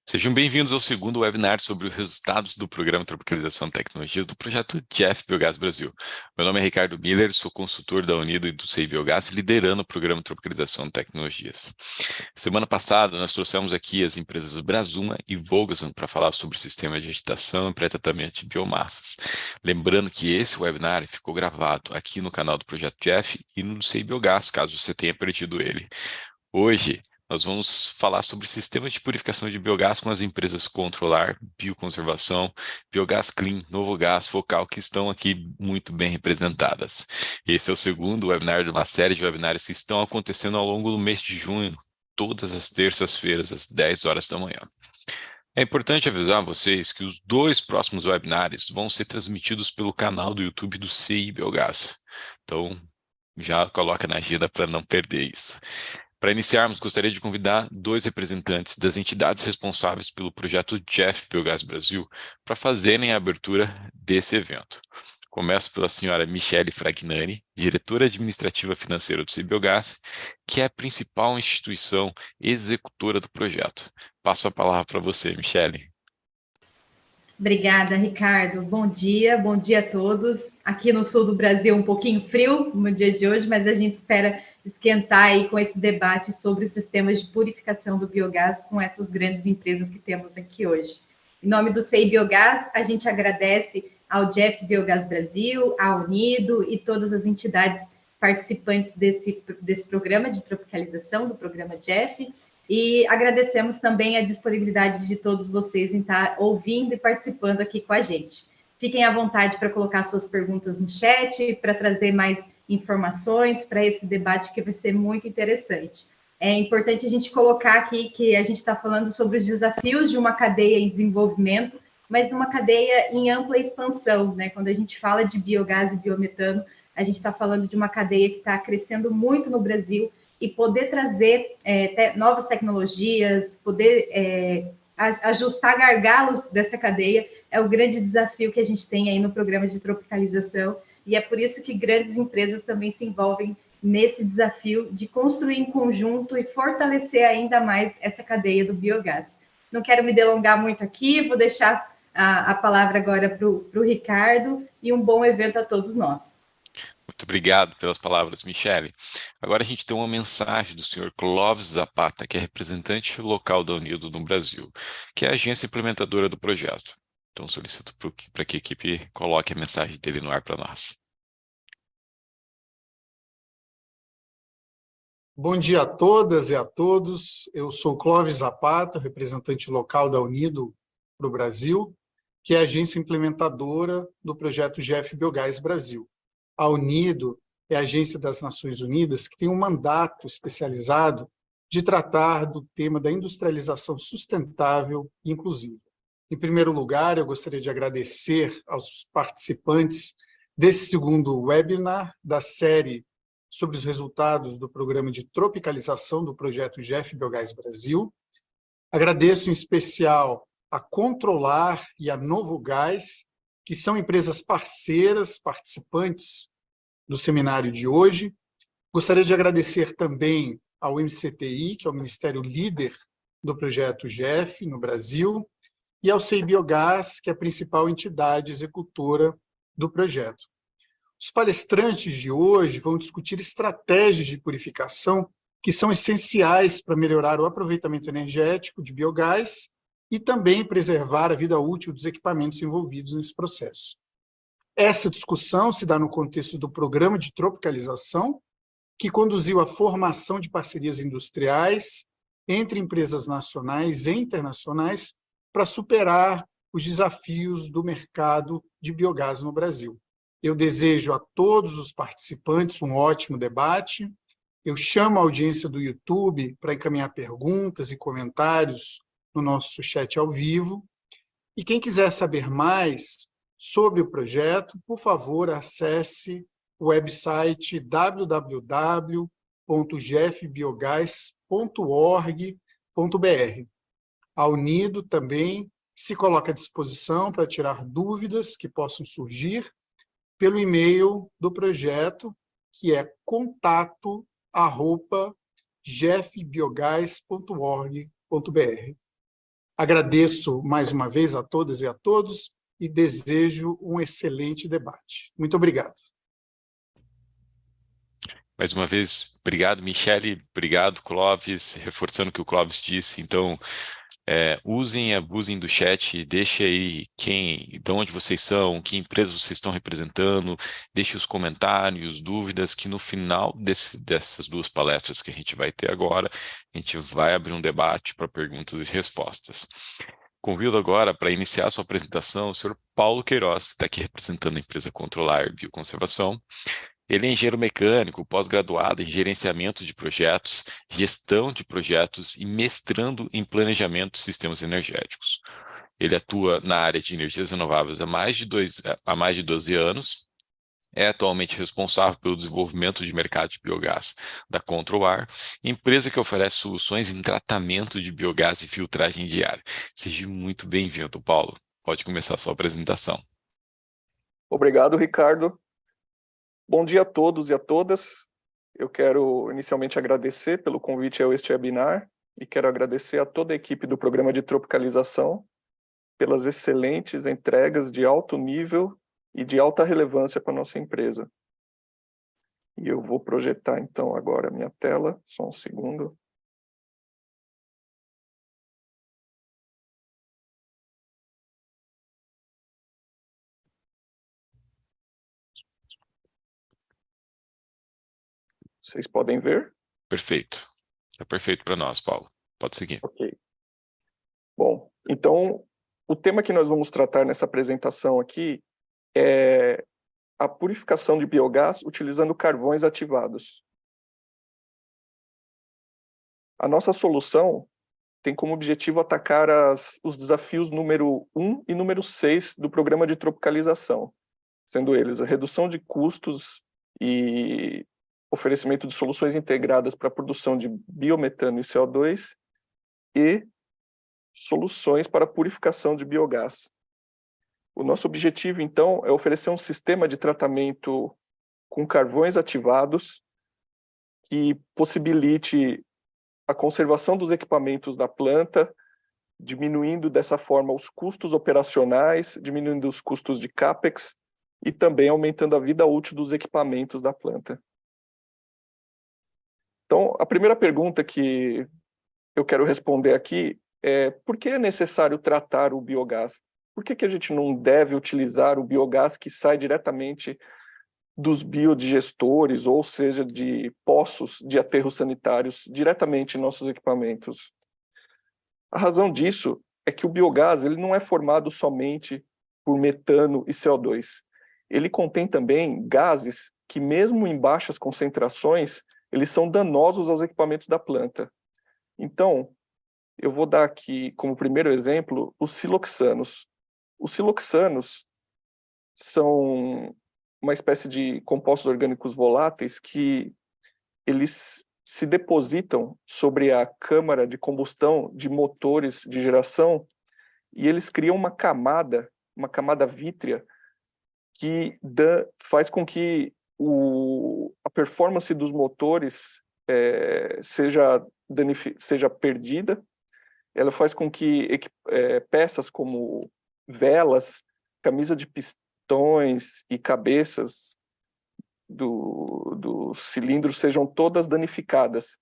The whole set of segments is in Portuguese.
Sejam bem-vindos ao segundo webinar sobre os resultados do Programa Tropicalização de Tecnologias do projeto Jeff Biogás Brasil. Meu nome é Ricardo Miller, sou consultor da Unido e do SEI Biogás, liderando o Programa Tropicalização de Tecnologias. Semana passada, nós trouxemos aqui as empresas Brasuma e Volgason para falar sobre o sistema de agitação e pré-tratamento de biomassas. Lembrando que esse webinar ficou gravado aqui no canal do Projeto Jeff e no do SEI Biogás, caso você tenha perdido ele. Hoje, nós vamos falar sobre sistemas de purificação de biogás com as empresas Controlar, Bioconservação, Biogás Clean, Novogás, Focal, que estão aqui muito bem representadas. Esse é o segundo webinar de uma série de webinars que estão acontecendo ao longo do mês de junho, todas as terças-feiras, às 10 horas da manhã. É importante avisar vocês que os dois próximos webinars vão ser transmitidos pelo canal do YouTube do CI Biogás. Então, já coloca na agenda para não perder isso. Para iniciarmos, gostaria de convidar dois representantes das entidades responsáveis pelo projeto Jeff Biogás Brasil para fazerem a abertura desse evento. Começo pela senhora Michele Fragnani, diretora administrativa financeira do CBiogás, que é a principal instituição executora do projeto. Passo a palavra para você, Michele. Obrigada, Ricardo. Bom dia a todos. Aqui no sul do Brasil, um pouquinho frio no dia de hoje, mas a gente espera esquentar aí com esse debate sobre os sistemas de purificação do biogás com essas grandes empresas que temos aqui hoje. Em nome do SEI Biogás, a gente agradece ao Jeff Biogás Brasil, à Unido e todas as entidades participantes desse programa de tropicalização, do programa Jeff, e agradecemos também a disponibilidade de todos vocês em estar ouvindo e participando aqui com a gente. Fiquem à vontade para colocar suas perguntas no chat, para trazer mais informações para esse debate que vai ser muito interessante. É importante a gente colocar aqui que a gente está falando sobre os desafios de uma cadeia em desenvolvimento, mas uma cadeia em ampla expansão, né? Quando a gente fala de biogás e biometano, a gente está falando de uma cadeia que está crescendo muito no Brasil, e poder trazer novas tecnologias, poder ajustar gargalos dessa cadeia é o grande desafio que a gente tem aí no programa de tropicalização, e é por isso que grandes empresas também se envolvem nesse desafio de construir em conjunto e fortalecer ainda mais essa cadeia do biogás. Não quero me delongar muito aqui, vou deixar a palavra agora para o Ricardo, e um bom evento a todos nós. Muito obrigado pelas palavras, Michele. Agora a gente tem uma mensagem do senhor Clóvis Zapata, que é representante local da Unido no Brasil, que é a agência implementadora do projeto. Então solicito para que a equipe coloque a mensagem dele no ar para nós. Bom dia a todas e a todos. Eu sou Clóvis Zapata, representante local da Unido para o Brasil, que é a agência implementadora do projeto Jeff Biogás Brasil. A Unido é a agência das Nações Unidas que tem um mandato especializado de tratar do tema da industrialização sustentável e inclusiva. Em primeiro lugar, eu gostaria de agradecer aos participantes desse segundo webinar da série sobre os resultados do programa de tropicalização do projeto Jeff Biogás Brasil. Agradeço em especial a Controlar e a Novogás, que são empresas parceiras, participantes do seminário de hoje. Gostaria de agradecer também ao MCTI, que é o Ministério Líder do projeto Jeff no Brasil, e ao SEI Biogás, que é a principal entidade executora do projeto. Os palestrantes de hoje vão discutir estratégias de purificação que são essenciais para melhorar o aproveitamento energético de biogás e também preservar a vida útil dos equipamentos envolvidos nesse processo. Essa discussão se dá no contexto do programa de tropicalização, que conduziu à formação de parcerias industriais entre empresas nacionais e internacionais para superar os desafios do mercado de biogás no Brasil. Eu desejo a todos os participantes um ótimo debate. Eu chamo a audiência do YouTube para encaminhar perguntas e comentários no nosso chat ao vivo. E quem quiser saber mais sobre o projeto, por favor, acesse o website www.jeffbiogás.org.br. A Unido também se coloca à disposição para tirar dúvidas que possam surgir pelo e-mail do projeto, que é contato@jeffbiogás.org.br. Agradeço mais uma vez a todas e a todos e desejo um excelente debate. Muito obrigado. Mais uma vez, obrigado, Michele, obrigado, Clóvis, reforçando o que o Clóvis disse. Então, usem e abusem do chat, deixe aí de onde vocês são, que empresas vocês estão representando, deixe os comentários, dúvidas, que no final dessas duas palestras que a gente vai ter agora, a gente vai abrir um debate para perguntas e respostas. Convido agora para iniciar a sua apresentação o senhor Paulo Queiroz, que está aqui representando a empresa Controlar Bioconservação. Ele é engenheiro mecânico, pós-graduado em gerenciamento de projetos, gestão de projetos e mestrando em planejamento de sistemas energéticos. Ele atua na área de energias renováveis há mais de 12 anos. É atualmente responsável pelo desenvolvimento de mercado de biogás da Controlar, empresa que oferece soluções em tratamento de biogás e filtragem de ar. Seja muito bem-vindo, Paulo. Pode começar a sua apresentação. Obrigado, Ricardo. Bom dia a todos e a todas. Eu quero inicialmente agradecer pelo convite a este webinar e quero agradecer a toda a equipe do Programa de Tropicalização pelas excelentes entregas de alto nível e de alta relevância para a nossa empresa. E eu vou projetar, então, agora a minha tela, só um segundo. Vocês podem ver? Perfeito. Está perfeito para nós, Paulo. Pode seguir. Ok. Bom, então, o tema que nós vamos tratar nessa apresentação aqui é a purificação de biogás utilizando carvões ativados. A nossa solução tem como objetivo atacar os desafios número 1 e número 6 do programa de tropicalização, sendo eles a redução de custos e oferecimento de soluções integradas para a produção de biometano e CO2 e soluções para a purificação de biogás. O nosso objetivo, então, é oferecer um sistema de tratamento com carvões ativados que possibilite a conservação dos equipamentos da planta, diminuindo dessa forma os custos operacionais, diminuindo os custos de CAPEX e também aumentando a vida útil dos equipamentos da planta. Então, a primeira pergunta que eu quero responder aqui é: por que é necessário tratar o biogás? Por que a gente não deve utilizar o biogás que sai diretamente dos biodigestores, ou seja, de poços de aterros sanitários, diretamente em nossos equipamentos? A razão disso é que o biogás ele não é formado somente por metano e CO2. Ele contém também gases que, mesmo em baixas concentrações, eles são danosos aos equipamentos da planta. Então, eu vou dar aqui como primeiro exemplo os siloxanos. Os siloxanos são uma espécie de compostos orgânicos voláteis que eles se depositam sobre a câmara de combustão de motores de geração e eles criam uma camada vítrea que faz com que a performance dos motores seja perdida. Ela faz com que peças como velas, camisa de pistões e cabeças do cilindro sejam todas danificadas.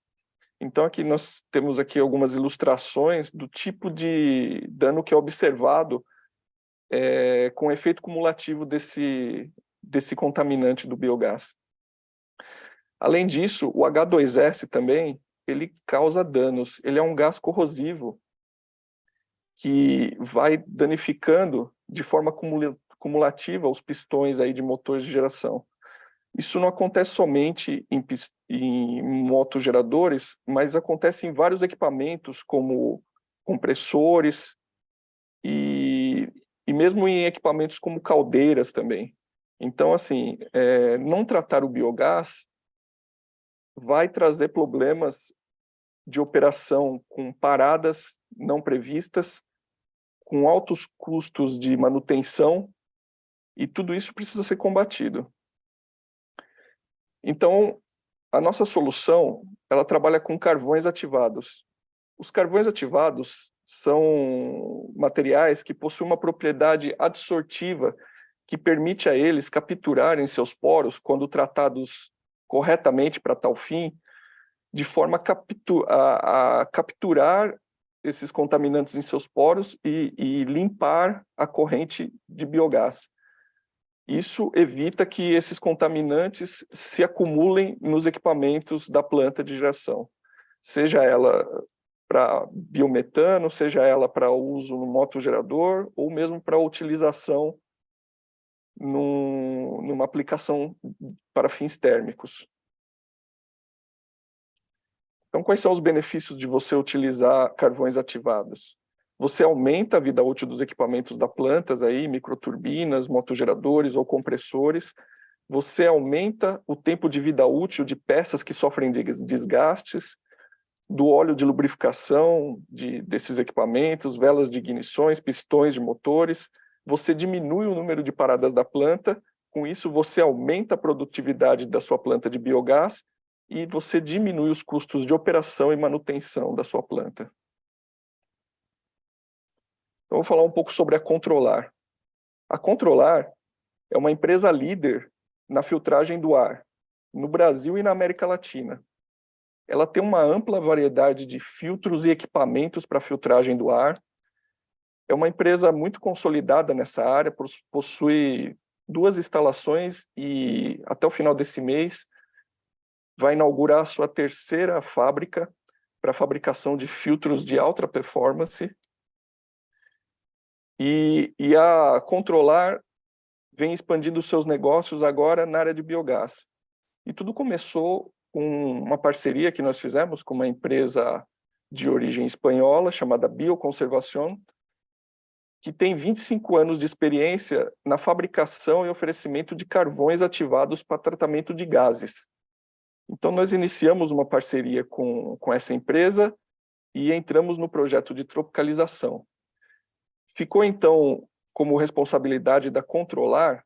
Então aqui nós temos aqui algumas ilustrações do tipo de dano que é observado com o efeito cumulativo desse contaminante do biogás. Além disso, o H2S também, ele causa danos. Ele é um gás corrosivo que vai danificando de forma cumulativa os pistões aí de motores de geração. Isso não acontece somente em motogeradores, mas acontece em vários equipamentos, como compressores e mesmo em equipamentos como caldeiras também. Então, assim, não tratar o biogás vai trazer problemas de operação com paradas não previstas, com altos custos de manutenção, e tudo isso precisa ser combatido. Então, a nossa solução, ela trabalha com carvões ativados. Os carvões ativados são materiais que possuem uma propriedade adsortiva que permite a eles capturarem seus poros, quando tratados corretamente para tal fim, de forma a capturar esses contaminantes em seus poros e limpar a corrente de biogás. Isso evita que esses contaminantes se acumulem nos equipamentos da planta de geração, seja ela para biometano, seja ela para uso no motogerador, ou mesmo para utilização numa aplicação para fins térmicos. Então, quais são os benefícios de você utilizar carvões ativados? Você aumenta a vida útil dos equipamentos da planta, microturbinas, motogeradores ou compressores. Você aumenta o tempo de vida útil de peças que sofrem desgastes, do óleo de lubrificação desses equipamentos, velas de ignições, pistões de motores. Você diminui o número de paradas da planta. Com isso, você aumenta a produtividade da sua planta de biogás e você diminui os custos de operação e manutenção da sua planta. Então, vou falar um pouco sobre a Controlar. A Controlar é uma empresa líder na filtragem do ar, no Brasil e na América Latina. Ela tem uma ampla variedade de filtros e equipamentos para filtragem do ar. É uma empresa muito consolidada nessa área, possui 2 instalações e, até o final desse mês, vai inaugurar a sua 3ª fábrica para a fabricação de filtros de alta performance. E a Controlar vem expandindo seus negócios agora na área de biogás. E tudo começou com uma parceria que nós fizemos com uma empresa de origem espanhola, chamada Bioconservación, que tem 25 anos de experiência na fabricação e oferecimento de carvões ativados para tratamento de gases. Então, nós iniciamos uma parceria com essa empresa e entramos no projeto de tropicalização. Ficou, então, como responsabilidade da Controlar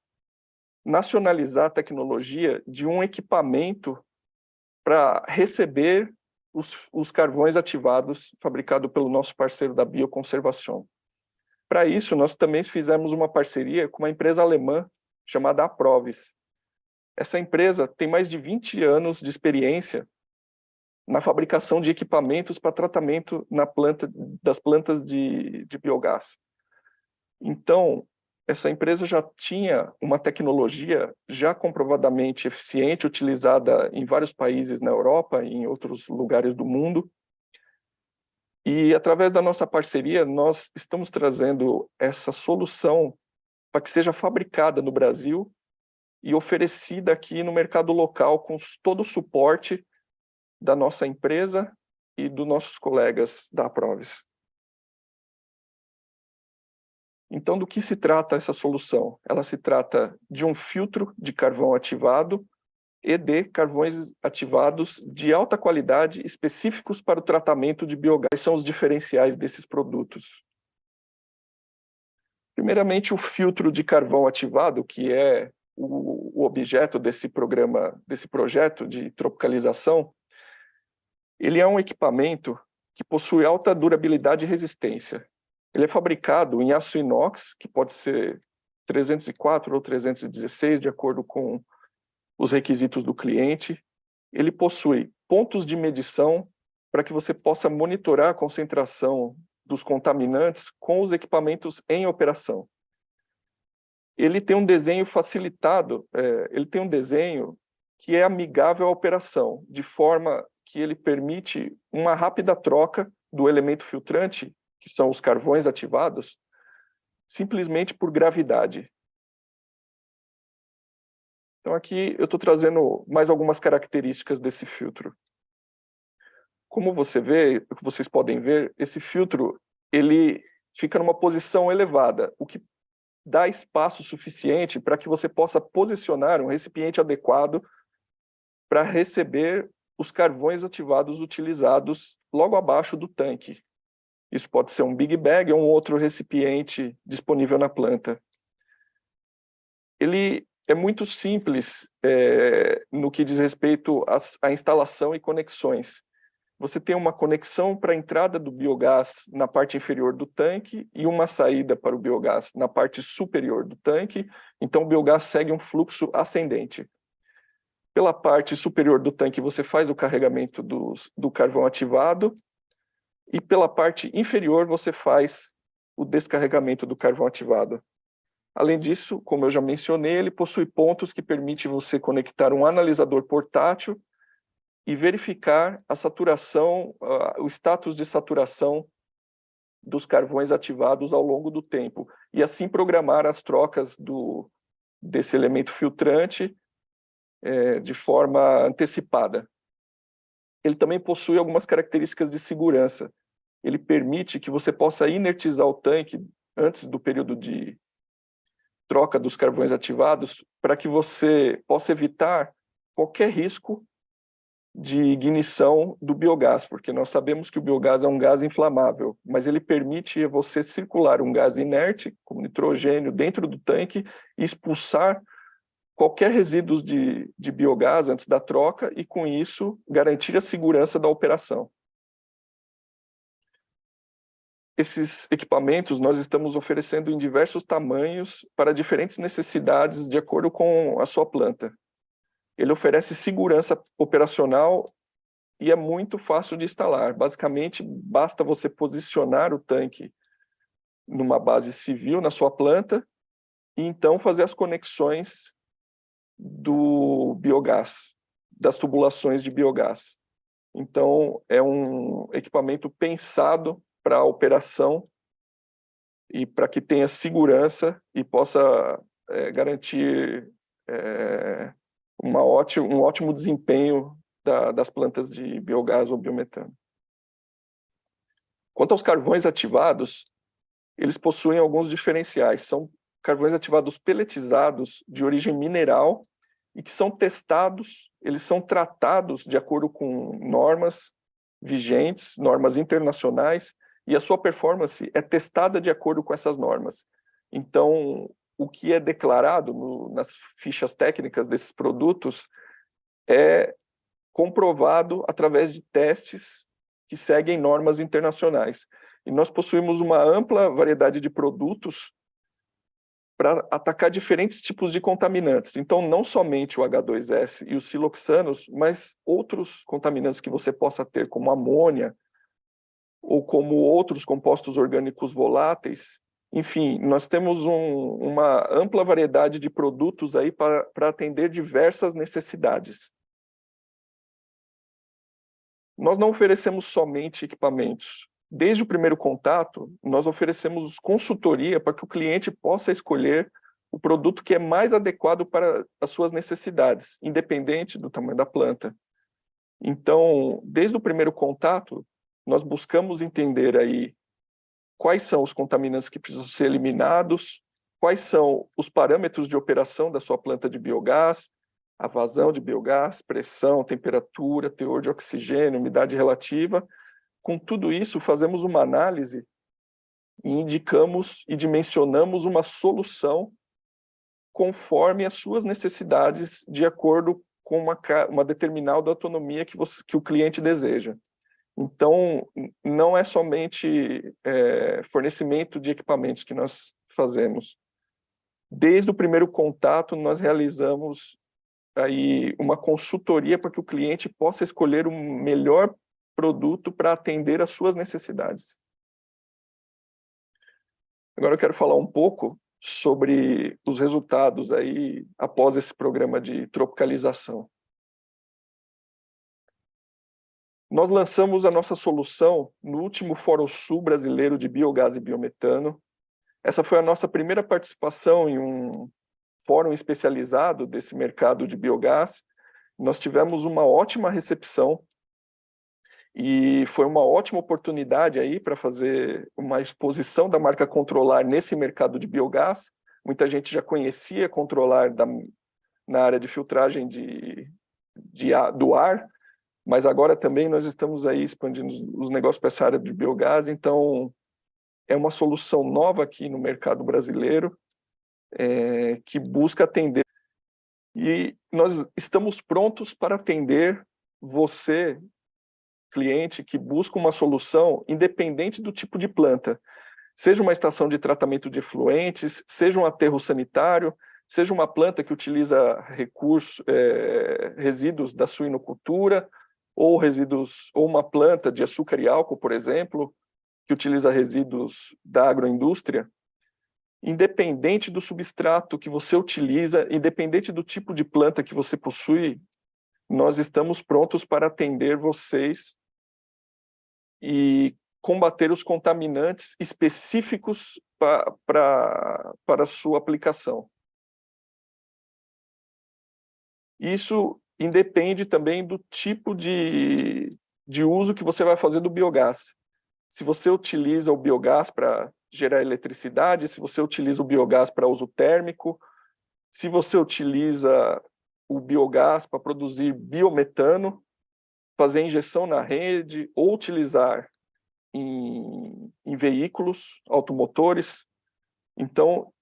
nacionalizar a tecnologia de um equipamento para receber os carvões ativados fabricados pelo nosso parceiro da Bioconservação. Para isso, nós também fizemos uma parceria com uma empresa alemã chamada Aprovis. Essa empresa tem mais de 20 anos de experiência na fabricação de equipamentos para tratamento das plantas de biogás. Então, essa empresa já tinha uma tecnologia já comprovadamente eficiente, utilizada em vários países na Europa e em outros lugares do mundo. E, através da nossa parceria, nós estamos trazendo essa solução para que seja fabricada no Brasil e oferecida aqui no mercado local com todo o suporte da nossa empresa e dos nossos colegas da Aprovis. Então, do que se trata essa solução? Ela se trata de um filtro de carvão ativado e de carvões ativados de alta qualidade, específicos para o tratamento de biogás. Quais são os diferenciais desses produtos? Primeiramente, o filtro de carvão ativado, que é o objeto desse projeto de tropicalização, ele é um equipamento que possui alta durabilidade e resistência. Ele é fabricado em aço inox, que pode ser 304 ou 316, de acordo com os requisitos do cliente. Ele possui pontos de medição para que você possa monitorar a concentração dos contaminantes com os equipamentos em operação. Ele tem um desenho facilitado, ele tem um desenho que é amigável à operação, de forma que ele permite uma rápida troca do elemento filtrante, que são os carvões ativados, simplesmente por gravidade. Então, aqui eu estou trazendo mais algumas características desse filtro. Como vocês podem ver, esse filtro ele fica numa posição elevada, o que dá espaço suficiente para que você possa posicionar um recipiente adequado para receber os carvões ativados utilizados logo abaixo do tanque. Isso pode ser um big bag ou um outro recipiente disponível na planta. Ele é muito simples no que diz respeito à instalação e conexões. você tem uma conexão para a entrada do biogás na parte inferior do tanque e uma saída para o biogás na parte superior do tanque. Então, o biogás segue um fluxo ascendente. Pela parte superior do tanque, você faz o carregamento do carvão ativado e pela parte inferior, você faz o descarregamento do carvão ativado. Além disso, como eu já mencionei, ele possui pontos que permitem você conectar um analisador portátil e verificar a saturação, o status de saturação dos carvões ativados ao longo do tempo, e assim programar as trocas desse elemento filtrante de forma antecipada. Ele também possui algumas características de segurança. Ele permite que você possa inertizar o tanque antes do período de troca dos carvões ativados, para que você possa evitar qualquer risco de ignição do biogás, porque nós sabemos que o biogás é um gás inflamável, mas ele permite você circular um gás inerte, como nitrogênio, dentro do tanque e expulsar qualquer resíduos de biogás antes da troca e, com isso, garantir a segurança da operação. Esses equipamentos nós estamos oferecendo em diversos tamanhos para diferentes necessidades de acordo com a sua planta. Ele oferece segurança operacional e é muito fácil de instalar. Basicamente, basta você posicionar o tanque numa base civil na sua planta e então fazer as conexões do biogás, das tubulações de biogás. Então, é um equipamento pensado para a operação e para que tenha segurança e possa garantir um ótimo desempenho das plantas de biogás ou biometano. Quanto aos carvões ativados, eles possuem alguns diferenciais. São carvões ativados peletizados de origem mineral e que são testados, eles são tratados de acordo com normas vigentes, normas internacionais, e a sua performance é testada de acordo com essas normas. Então, o que é declarado nas fichas técnicas desses produtos é comprovado através de testes que seguem normas internacionais. E nós possuímos uma ampla variedade de produtos para atacar diferentes tipos de contaminantes. Então, não somente o H2S e os siloxanos, mas outros contaminantes que você possa ter, como amônia, ou como outros compostos orgânicos voláteis. Enfim, nós temos uma ampla variedade de produtos aí para atender diversas necessidades. Nós não oferecemos somente equipamentos. Desde o primeiro contato, nós oferecemos consultoria para que o cliente possa escolher o produto que é mais adequado para as suas necessidades, independente do tamanho da planta. Então, desde o primeiro contato, nós buscamos entender aí quais são os contaminantes que precisam ser eliminados, quais são os parâmetros de operação da sua planta de biogás, a vazão de biogás, pressão, temperatura, teor de oxigênio, umidade relativa. Com tudo isso, fazemos uma análise e indicamos e dimensionamos uma solução conforme as suas necessidades, de acordo com uma determinada autonomia que o cliente deseja. Então, não é somente fornecimento de equipamentos que nós fazemos. Desde o primeiro contato, nós realizamos aí uma consultoria para que o cliente possa escolher o melhor produto para atender às suas necessidades. Agora eu quero falar um pouco sobre os resultados aí após esse programa de tropicalização. Nós lançamos a nossa solução no último Fórum Sul Brasileiro de Biogás e Biometano. Essa foi a nossa primeira participação em um fórum especializado desse mercado de biogás. Nós tivemos uma ótima recepção e foi uma ótima oportunidade aí para fazer uma exposição da marca Controlar nesse mercado de biogás. Muita gente já conhecia Controlar na área de filtragem do ar, mas agora também nós estamos aí expandindo os negócios para essa área de biogás, então é uma solução nova aqui no mercado brasileiro, que busca atender. E nós estamos prontos para atender você, cliente que busca uma solução independente do tipo de planta, seja uma estação de tratamento de efluentes, seja um aterro sanitário, seja uma planta que utiliza resíduos da suinocultura, ou uma planta de açúcar e álcool, por exemplo, que utiliza resíduos da agroindústria. Independente do substrato que você utiliza, independente do tipo de planta que você possui, nós estamos prontos para atender vocês e combater os contaminantes específicos para a sua aplicação. Isso independe também do tipo de uso que você vai fazer do biogás. Se você utiliza o biogás para gerar eletricidade, se você utiliza o biogás para uso térmico, se você utiliza o biogás para produzir biometano, fazer injeção na rede ou utilizar em veículos automotores. Então,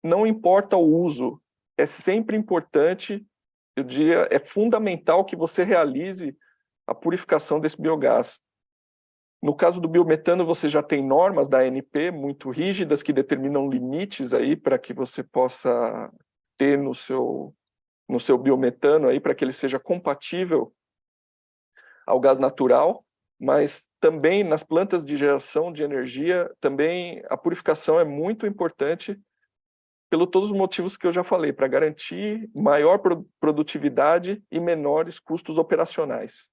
não importa o uso, é sempre importante, eu diria, é fundamental que você realize a purificação desse biogás. No caso do biometano, você já tem normas da ANP muito rígidas que determinam limites aí para que você possa ter no seu biometano aí, para que ele seja compatível ao gás natural, mas também nas plantas de geração de energia, também a purificação é muito importante pelo todos os motivos que eu já falei, para garantir maior produtividade e menores custos operacionais.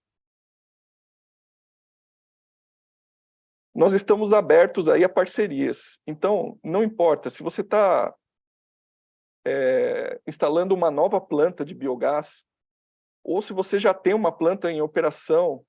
Nós estamos abertos aí a parcerias. Então, não importa, se você está instalando uma nova planta de biogás, ou se você já tem uma planta em operação,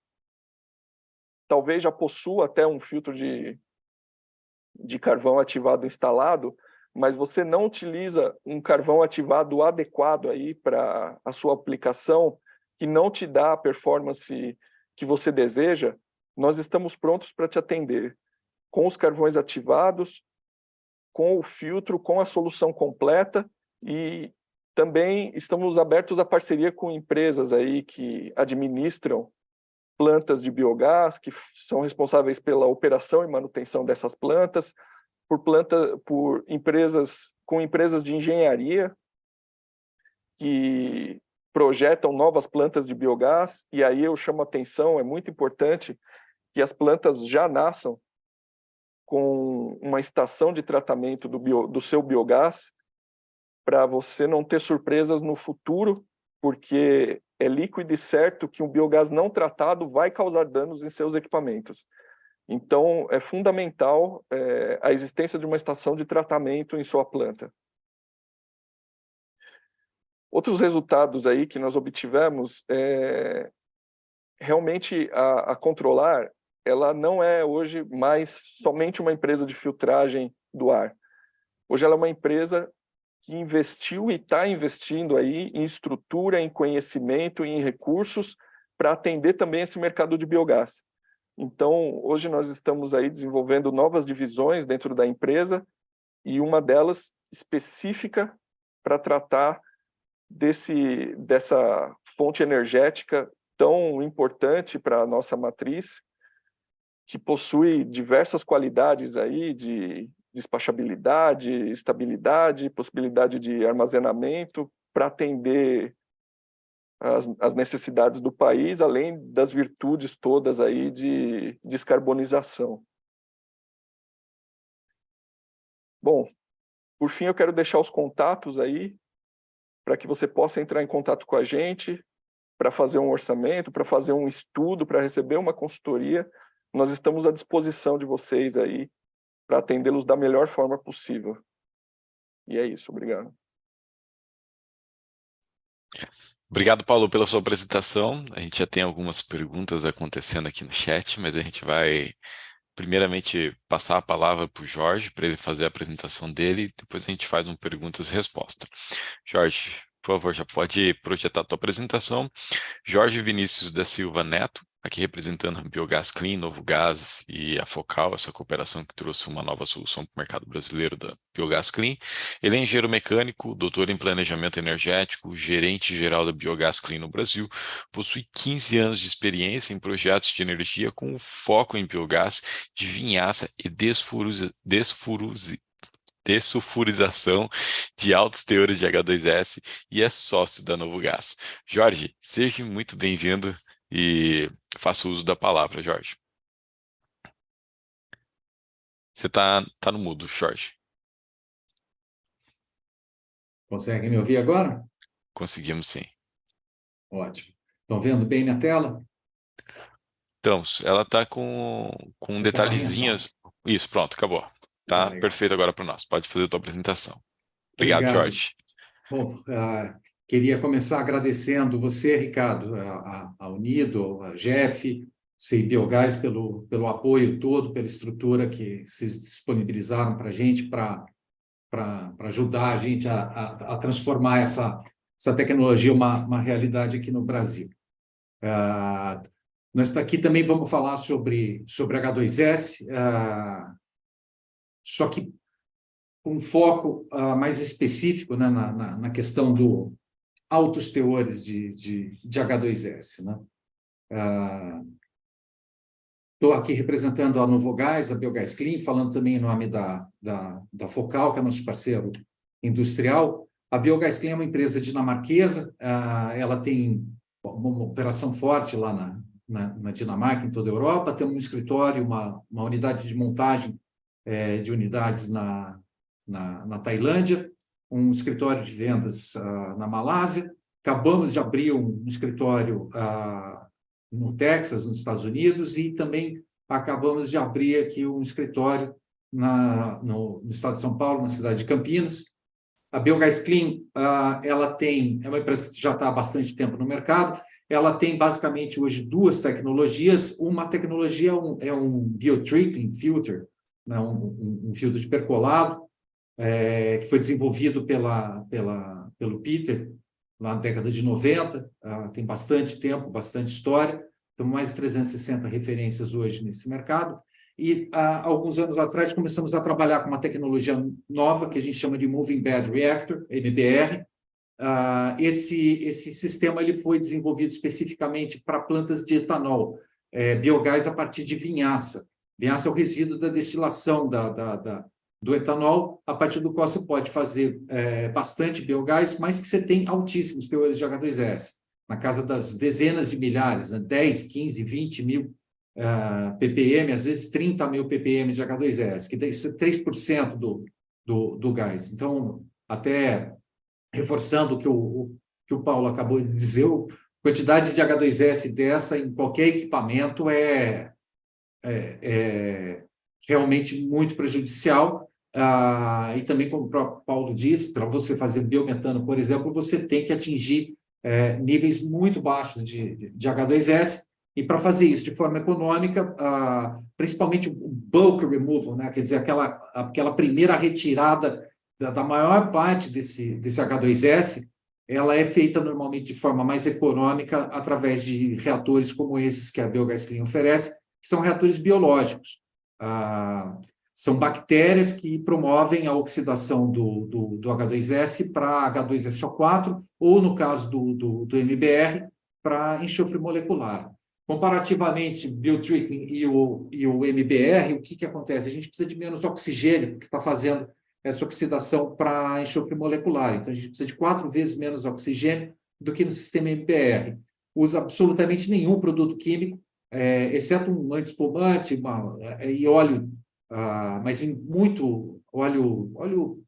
talvez já possua até um filtro de carvão ativado instalado, mas você não utiliza um carvão ativado adequado aí para a sua aplicação, que não te dá a performance que você deseja, nós estamos prontos para te atender com os carvões ativados, com o filtro, com a solução completa, e também estamos abertos à parceria com empresas aí que administram plantas de biogás, que são responsáveis pela operação e manutenção dessas plantas, com empresas de engenharia que projetam novas plantas de biogás, e aí eu chamo a atenção, é muito importante que as plantas já nasçam com uma estação de tratamento do seu biogás, para você não ter surpresas no futuro, porque é líquido e certo que um biogás não tratado vai causar danos em seus equipamentos. Então, é fundamental a existência de uma estação de tratamento em sua planta. Outros resultados aí que nós obtivemos, realmente a Controlar, ela não é hoje mais somente uma empresa de filtragem do ar. Hoje ela é uma empresa que investiu e está investindo aí em estrutura, em conhecimento e em recursos para atender também esse mercado de biogás. Então, hoje nós estamos aí desenvolvendo novas divisões dentro da empresa, e uma delas específica para tratar dessa fonte energética tão importante para a nossa matriz, que possui diversas qualidades aí de despachabilidade, estabilidade, possibilidade de armazenamento para atender as necessidades do país, além das virtudes todas aí de descarbonização. Bom, por fim, eu quero deixar os contatos aí para que você possa entrar em contato com a gente para fazer um orçamento, para fazer um estudo, para receber uma consultoria. Nós estamos à disposição de vocês aí para atendê-los da melhor forma possível. E é isso, obrigado. Obrigado, Paulo, pela sua apresentação. A gente já tem algumas perguntas acontecendo aqui no chat, mas a gente vai primeiramente passar a palavra para o Jorge, para ele fazer a apresentação dele, e depois a gente faz um perguntas e respostas. Jorge, por favor, já pode projetar a tua apresentação. Jorge Vinícius da Silva Neto, aqui representando a Biogás Clean, Novo Gás e a Focal, essa cooperação que trouxe uma nova solução para o mercado brasileiro da Biogás Clean. Ele é engenheiro mecânico, doutor em planejamento energético, gerente geral da Biogás Clean no Brasil, possui 15 anos de experiência em projetos de energia com foco em biogás de vinhaça e dessulfurização de altos teores de H2S e é sócio da Novo Gás. Jorge, seja muito bem-vindo e faça uso da palavra, Jorge. Você tá no mudo, Jorge. Consegue me ouvir agora? Conseguimos sim. Ótimo. Estão vendo bem minha tela? Então, ela tá com detalhezinhos. Isso, pronto, acabou. Tá legal. perfeito agora para nós. Pode fazer a tua apresentação. Obrigado, Jorge. Bom, queria começar agradecendo você, Ricardo, a Unido, a Jeff, CI Biogás pelo apoio todo, pela estrutura que vocês disponibilizaram para a gente, para ajudar a gente a transformar essa tecnologia uma realidade aqui no Brasil. Nós aqui também vamos falar sobre H2S, só que com um foco mais específico, né, na questão do altos teores de H2S. Né? Estou aqui representando a Novo Gás, a Biogás Clean, falando também em nome da Focal, que é nosso parceiro industrial. A Biogás Clean é uma empresa dinamarquesa, ela tem uma operação forte lá na Dinamarca, em toda a Europa, tem um escritório, uma unidade de montagem de unidades na Tailândia, um escritório de vendas na Malásia. Acabamos de abrir um escritório no Texas, nos Estados Unidos, e também acabamos de abrir aqui um escritório no estado de São Paulo, na cidade de Campinas. A Biogás Clean, ela é uma empresa que já está há bastante tempo no mercado. Ela tem basicamente hoje duas tecnologias. Uma tecnologia é um biotreatment filter, né, um filtro de percolado, que foi desenvolvido pelo Peter na década de 90, tem bastante tempo, bastante história, temos mais de 360 referências hoje nesse mercado, e há alguns anos atrás começamos a trabalhar com uma tecnologia nova que a gente chama de Moving Bed Reactor, MBR. Esse sistema ele foi desenvolvido especificamente para plantas de etanol, biogás a partir de vinhaça. Vinhaça é o resíduo da destilação do etanol, a partir do qual você pode fazer bastante biogás, mas que você tem altíssimos teores de H2S, na casa das dezenas de milhares, né? 10, 15, 20 mil ppm, às vezes 30 mil ppm de H2S, que isso é 3% do gás. Então, até reforçando o que o Paulo acabou de dizer, a quantidade de H2S dessa em qualquer equipamento é realmente muito prejudicial, e também, como o próprio Paulo disse, para você fazer biometano, por exemplo, você tem que atingir níveis muito baixos de H2S, e para fazer isso de forma econômica, principalmente o bulk removal, né? Quer dizer, aquela primeira retirada da maior parte desse H2S, ela é feita normalmente de forma mais econômica através de reatores como esses que a Biogás Clean oferece, que são reatores biológicos. São bactérias que promovem a oxidação do H2S para H2SO4, ou, no caso do MBR, para enxofre molecular. Comparativamente, biotreatment e o MBR, o que acontece? A gente precisa de menos oxigênio, que está fazendo essa oxidação para enxofre molecular. Então, a gente precisa de 4 vezes menos oxigênio do que no sistema MBR. Usa absolutamente nenhum produto químico, exceto um antiespumante e óleo, mas em muito óleo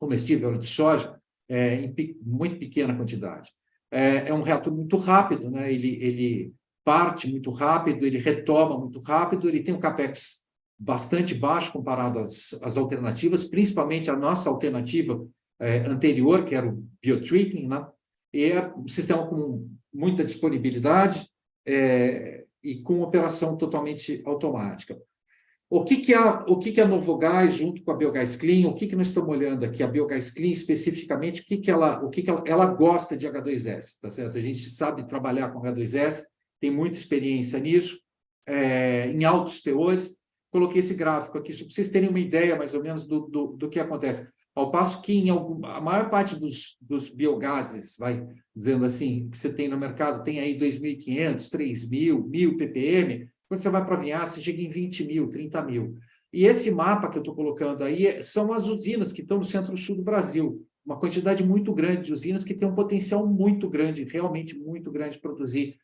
comestível, óleo de soja, em muito pequena quantidade. É um reator muito rápido, né? Ele parte muito rápido, ele retoma muito rápido, ele tem um capex bastante baixo comparado às alternativas, principalmente a nossa alternativa anterior, que era o biotreatment, né? E é um sistema com muita disponibilidade e com operação totalmente automática. O que a Novo Gás, junto com a Biogás Clean, o que nós estamos olhando aqui? A Biogás Clean, especificamente, o que ela gosta de H2S, tá certo? A gente sabe trabalhar com H2S, tem muita experiência nisso, em altos teores. Coloquei esse gráfico aqui, só para vocês terem uma ideia, mais ou menos, do que acontece. Ao passo que a maior parte dos biogases, vai dizendo assim, que você tem no mercado, tem aí 2.500, 3.000, 1.000 ppm, quando você vai para a vinhaça, você chega em 20.000, 30.000. E esse mapa que eu estou colocando aí são as usinas que estão no centro-sul do Brasil, uma quantidade muito grande de usinas que tem um potencial muito grande, realmente muito grande, de produzir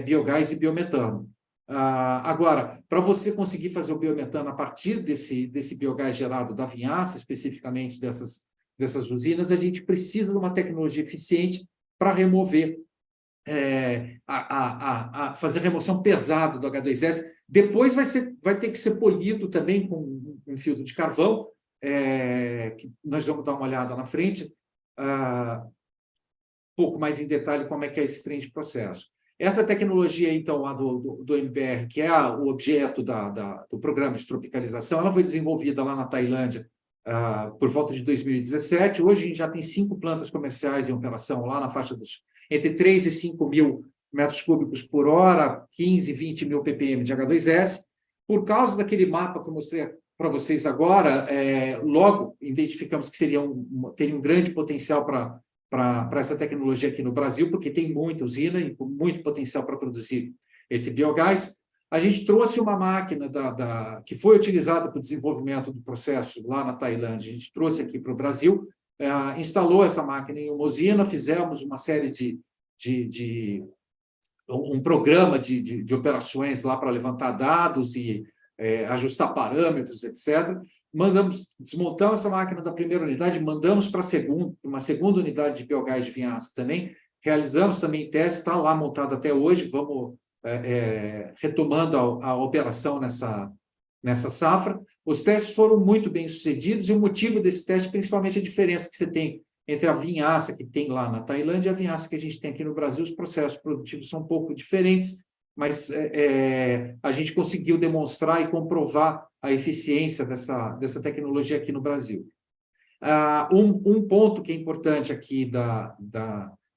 biogás e biometano. Agora, para você conseguir fazer o biometano a partir desse biogás gerado da vinhaça, especificamente dessas usinas, a gente precisa de uma tecnologia eficiente para remover, fazer a remoção pesada do H2S. Depois vai ter que ser polido também com um filtro de carvão, que nós vamos dar uma olhada na frente, um pouco mais em detalhe como é que é esse trem de processo. Essa tecnologia, então, a do MBR, que é o objeto do programa de tropicalização, ela foi desenvolvida lá na Tailândia por volta de 2017. Hoje a gente já tem 5 plantas comerciais em operação lá na faixa dos entre 3 e 5 mil metros cúbicos por hora, 15, 20 mil ppm de H2S. Por causa daquele mapa que eu mostrei para vocês agora, logo identificamos que teria um grande potencial para essa tecnologia aqui no Brasil, porque tem muita usina e muito potencial para produzir esse biogás. A gente trouxe uma máquina que foi utilizada para o desenvolvimento do processo lá na Tailândia, a gente trouxe aqui para o Brasil, instalou essa máquina em uma usina, fizemos uma série um programa de operações lá para levantar dados e ajustar parâmetros, etc. Desmontamos essa máquina da primeira unidade, mandamos para uma segunda unidade de biogás de vinhaça também, realizamos também testes, está lá montado até hoje, vamos retomando a operação nessa safra. Os testes foram muito bem sucedidos e o motivo desses testes, principalmente a diferença que você tem entre a vinhaça que tem lá na Tailândia e a vinhaça que a gente tem aqui no Brasil. Os processos produtivos são um pouco diferentes, mas a gente conseguiu demonstrar e comprovar a eficiência dessa tecnologia aqui no Brasil. Um ponto que é importante aqui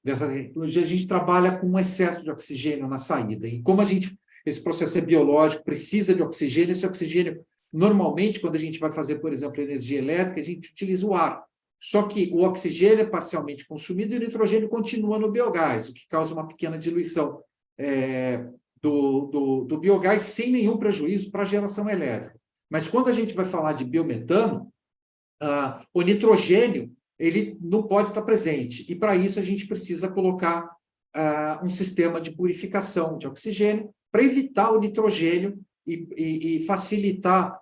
dessa tecnologia, a gente trabalha com um excesso de oxigênio na saída. E como esse processo é biológico, precisa de oxigênio, esse oxigênio, normalmente, quando a gente vai fazer, por exemplo, energia elétrica, a gente utiliza o ar. Só que o oxigênio é parcialmente consumido e o nitrogênio continua no biogás, o que causa uma pequena diluição do biogás sem nenhum prejuízo para a geração elétrica. Mas quando a gente vai falar de biometano, o nitrogênio ele não pode estar presente. E, para isso, a gente precisa colocar um sistema de purificação de oxigênio para evitar o nitrogênio e facilitar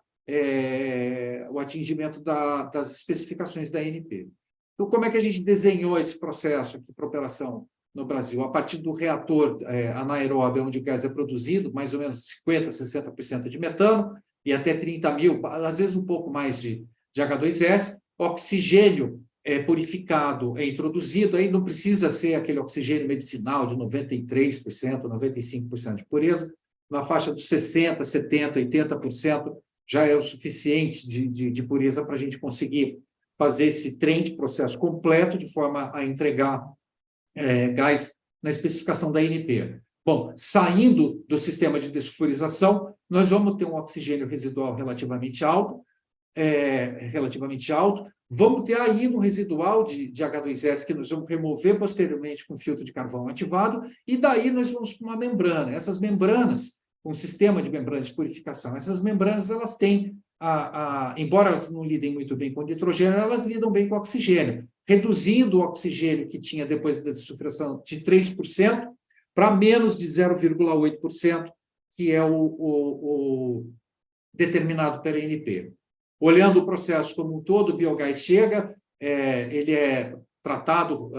o atingimento das especificações da ANP. Então, como é que a gente desenhou esse processo aqui para operação no Brasil? A partir do reator anaeróbio, onde o gás é produzido, mais ou menos 50%, 60% de metano e até 30 mil, às vezes um pouco mais de H2S, oxigênio purificado é introduzido, aí não precisa ser aquele oxigênio medicinal de 93%, 95% de pureza, na faixa dos 60%, 70%, 80% já é o suficiente de pureza para a gente conseguir fazer esse trem de processo completo de forma a entregar gás na especificação da ANP. Bom, saindo do sistema de dessulfurização, nós vamos ter um oxigênio residual relativamente alto, vamos ter aí no residual de H2S que nós vamos remover posteriormente com filtro de carvão ativado, e daí nós vamos para uma membrana. Essas membranas, um sistema de membranas de purificação, essas membranas elas têm, embora elas não lidem muito bem com nitrogênio, elas lidam bem com oxigênio, reduzindo o oxigênio que tinha depois da dessulfurização de 3% para menos de 0,8%, que é o determinado pela ANP. Olhando o processo como um todo, o biogás chega, ele é tratado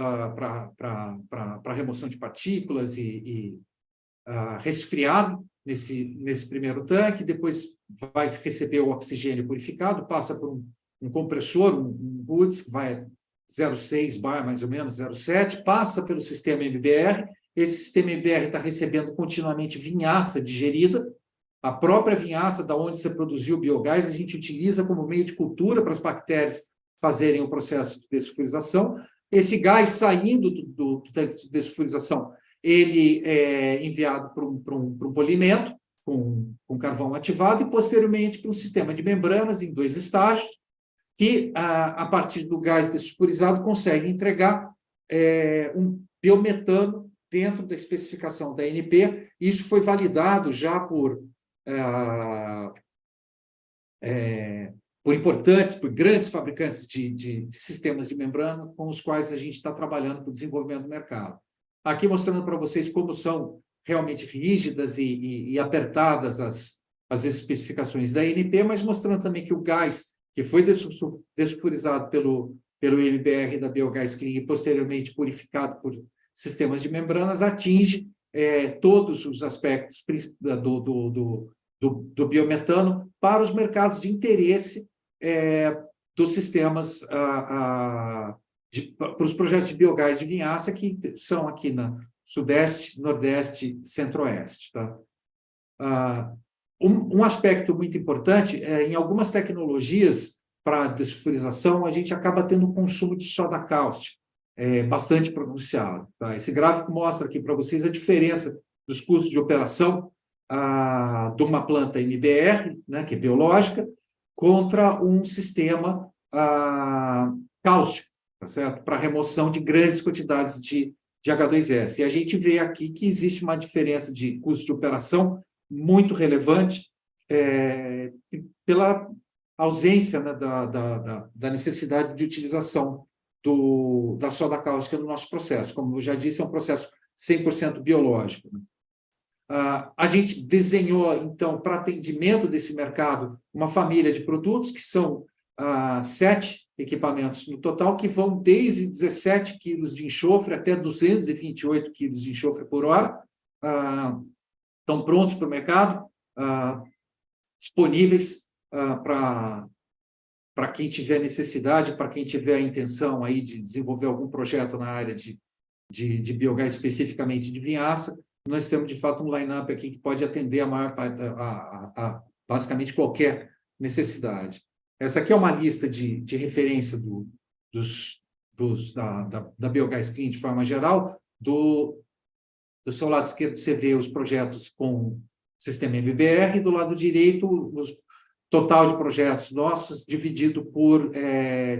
para remoção de partículas e resfriado nesse primeiro tanque, depois vai receber o oxigênio purificado, passa por um compressor, um Woods, que vai 0,6 bar, mais ou menos, 0,7, passa pelo sistema MBR, esse sistema MBR está recebendo continuamente vinhaça digerida, a própria vinhaça da onde você produziu o biogás, a gente utiliza como meio de cultura para as bactérias fazerem o processo de dessulfurização. Esse gás saindo do tanque de dessulfurização, ele é enviado para um polimento com carvão ativado e, posteriormente, para um sistema de membranas em 2 estágios, que, a partir do gás dessulfurizado, consegue entregar um biometano dentro da especificação da ANP. Isso foi validado já por importantes, por grandes fabricantes de sistemas de membrana, com os quais a gente está trabalhando para o desenvolvimento do mercado. Aqui mostrando para vocês como são realmente rígidas e apertadas as especificações da ANP, mas mostrando também que o gás que foi dessulfurizado pelo MBR da Biogás Clean e posteriormente purificado por sistemas de membranas atinge todos os aspectos do biometano para os mercados de interesse dos sistemas, para os projetos de biogás de vinhaça, que são aqui na Sudeste, Nordeste, Centro-Oeste. Tá? Um aspecto muito importante em algumas tecnologias para dessulfurização, a gente acaba tendo um consumo de soda cáustica bastante pronunciado. Tá? Esse gráfico mostra aqui para vocês a diferença dos custos de operação de uma planta MBR, né, que é biológica, contra um sistema cáustico, tá certo? Para remoção de grandes quantidades de H2S. E a gente vê aqui que existe uma diferença de custo de operação muito relevante pela ausência, né, da necessidade de utilização da soda cáustica no nosso processo. Como eu já disse, é um processo 100% biológico. Né? A gente desenhou, então, para atendimento desse mercado, uma família de produtos, que são 7 equipamentos no total, que vão desde 17 quilos de enxofre até 228 quilos de enxofre por hora, estão prontos para o mercado, disponíveis para quem tiver necessidade, para quem tiver a intenção aí de desenvolver algum projeto na área de biogás, especificamente de vinhaça. Nós temos, de fato, um line-up aqui que pode atender a maior parte, basicamente qualquer necessidade. Essa aqui é uma lista de referência da Biogás Clean de forma geral. Do seu lado esquerdo, você vê os projetos com sistema MBR, do lado direito, o total de projetos nossos, dividido por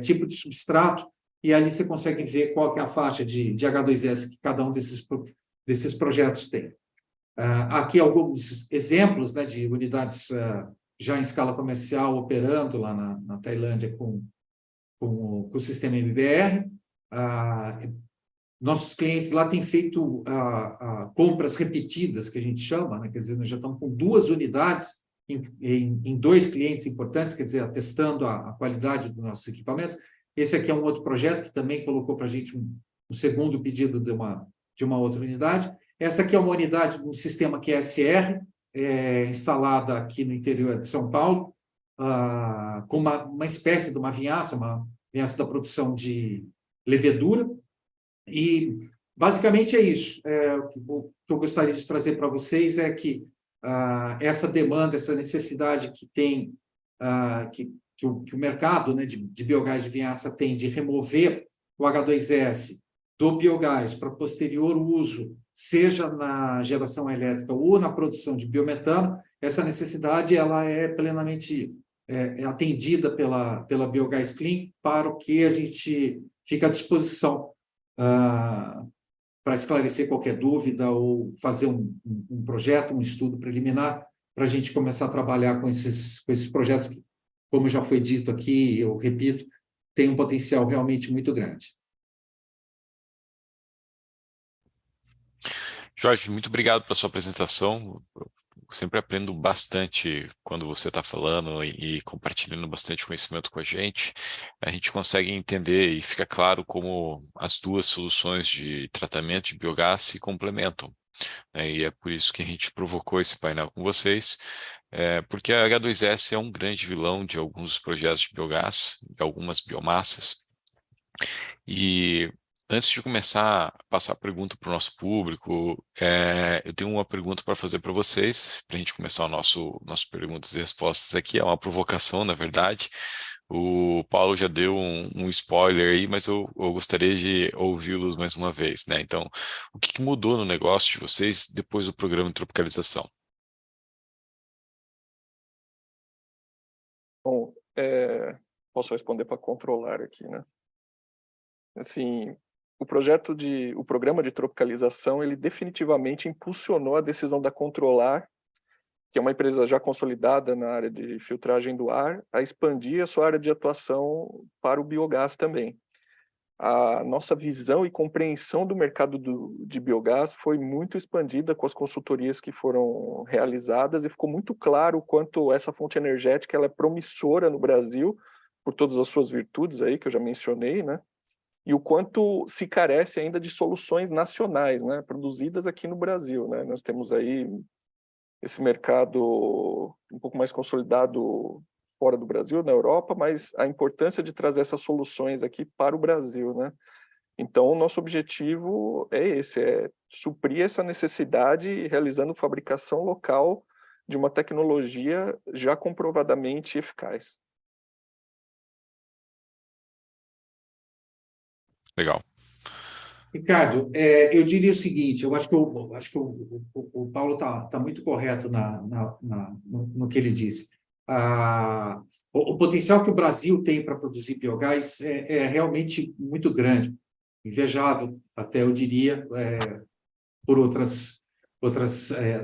tipo de substrato, e ali você consegue ver qual que é a faixa de H2S que cada um desses projetos tem. Aqui alguns exemplos, né, de unidades já em escala comercial operando lá na Tailândia com o sistema MBR. Nossos clientes lá têm feito compras repetidas, que a gente chama, né? Quer dizer, nós já estamos com 2 unidades em 2 clientes importantes, quer dizer, atestando a qualidade dos nossos equipamentos. Esse aqui é um outro projeto que também colocou para a gente um segundo pedido de uma outra unidade. Essa aqui é uma unidade de um sistema QSR, instalada aqui no interior de São Paulo, com uma espécie de uma vinhaça da produção de levedura. E, basicamente, é isso. O que eu gostaria de trazer para vocês é que essa demanda, essa necessidade que tem, que o mercado, né, de biogás de vinhaça tem de remover o H2S do biogás para posterior uso, seja na geração elétrica ou na produção de biometano, essa necessidade ela é plenamente atendida pela Biogás Clean, para o que a gente fica à disposição para esclarecer qualquer dúvida ou fazer um projeto, um estudo preliminar, para a gente começar a trabalhar com esses projetos que, como já foi dito aqui, eu repito, tem um potencial realmente muito grande. Jorge, muito obrigado pela sua apresentação. Eu sempre aprendo bastante quando você está falando e compartilhando bastante conhecimento com a gente. A gente consegue entender e fica claro como as 2 soluções de tratamento de biogás se complementam. E é por isso que a gente provocou esse painel com vocês, porque a H2S é um grande vilão de alguns projetos de biogás, de algumas biomassas. E antes de começar a passar a pergunta para o nosso público, eu tenho uma pergunta para fazer para vocês, para a gente começar o nosso perguntas e respostas aqui. É uma provocação, na verdade. O Paulo já deu um spoiler aí, mas eu gostaria de ouvi-los mais uma vez, né? Então, o que mudou no negócio de vocês depois do programa de tropicalização? Bom, posso responder para controlar aqui, né? Assim, o programa de tropicalização, ele definitivamente impulsionou a decisão da Controlar, que é uma empresa já consolidada na área de filtragem do ar, a expandir a sua área de atuação para o biogás também. A nossa visão e compreensão do mercado de biogás foi muito expandida com as consultorias que foram realizadas e ficou muito claro o quanto essa fonte energética ela é promissora no Brasil, por todas as suas virtudes aí que eu já mencionei, né? E o quanto se carece ainda de soluções nacionais, né, produzidas aqui no Brasil, né? Nós temos aí esse mercado um pouco mais consolidado fora do Brasil, na Europa, mas a importância de trazer essas soluções aqui para o Brasil, né? Então, o nosso objetivo é esse, é suprir essa necessidade realizando fabricação local de uma tecnologia já comprovadamente eficaz. Legal. Ricardo, eu diria o seguinte, eu acho que o Paulo está muito correto no que ele disse. O potencial que o Brasil tem para produzir biogás é realmente muito grande, invejável, até eu diria, por outras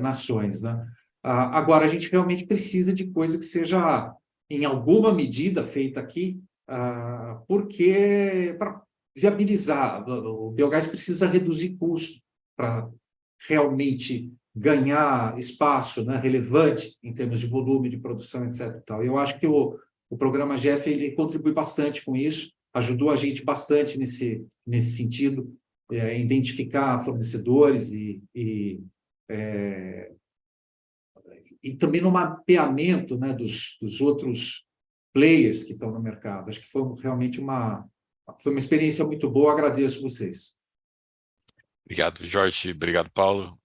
nações, né? Agora, a gente realmente precisa de coisa que seja, em alguma medida, feita aqui, porque para viabilizar, o biogás precisa reduzir custo para realmente ganhar espaço, né, relevante em termos de volume de produção, etc. Tal. Eu acho que o programa GEF ele contribui bastante com isso, ajudou a gente bastante nesse sentido, identificar fornecedores e também no mapeamento, né, dos outros players que estão no mercado. Acho que foi realmente uma experiência muito boa, agradeço vocês. Obrigado, Jorge. Obrigado, Paulo.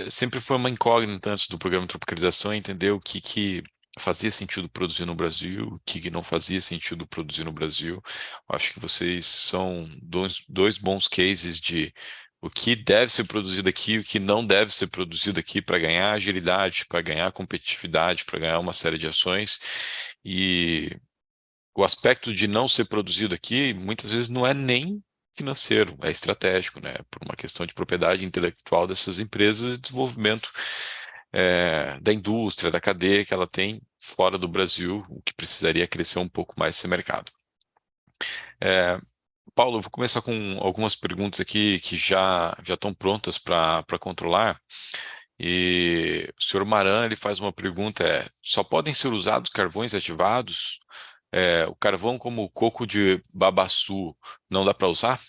Sempre foi uma incógnita antes do programa de tropicalização entender o que fazia sentido produzir no Brasil, o que não fazia sentido produzir no Brasil. Acho que vocês são dois bons cases de o que deve ser produzido aqui e o que não deve ser produzido aqui para ganhar agilidade, para ganhar competitividade, para ganhar uma série de ações. E o aspecto de não ser produzido aqui, muitas vezes não é nem financeiro, é estratégico, né? Por uma questão de propriedade intelectual dessas empresas e desenvolvimento da indústria, da cadeia que ela tem fora do Brasil, o que precisaria crescer um pouco mais esse mercado. Paulo, eu vou começar com algumas perguntas aqui que já estão prontas para controlar. E o senhor Maran ele faz uma pergunta: só podem ser usados carvões ativados? O carvão como o coco de babaçu não dá para usar?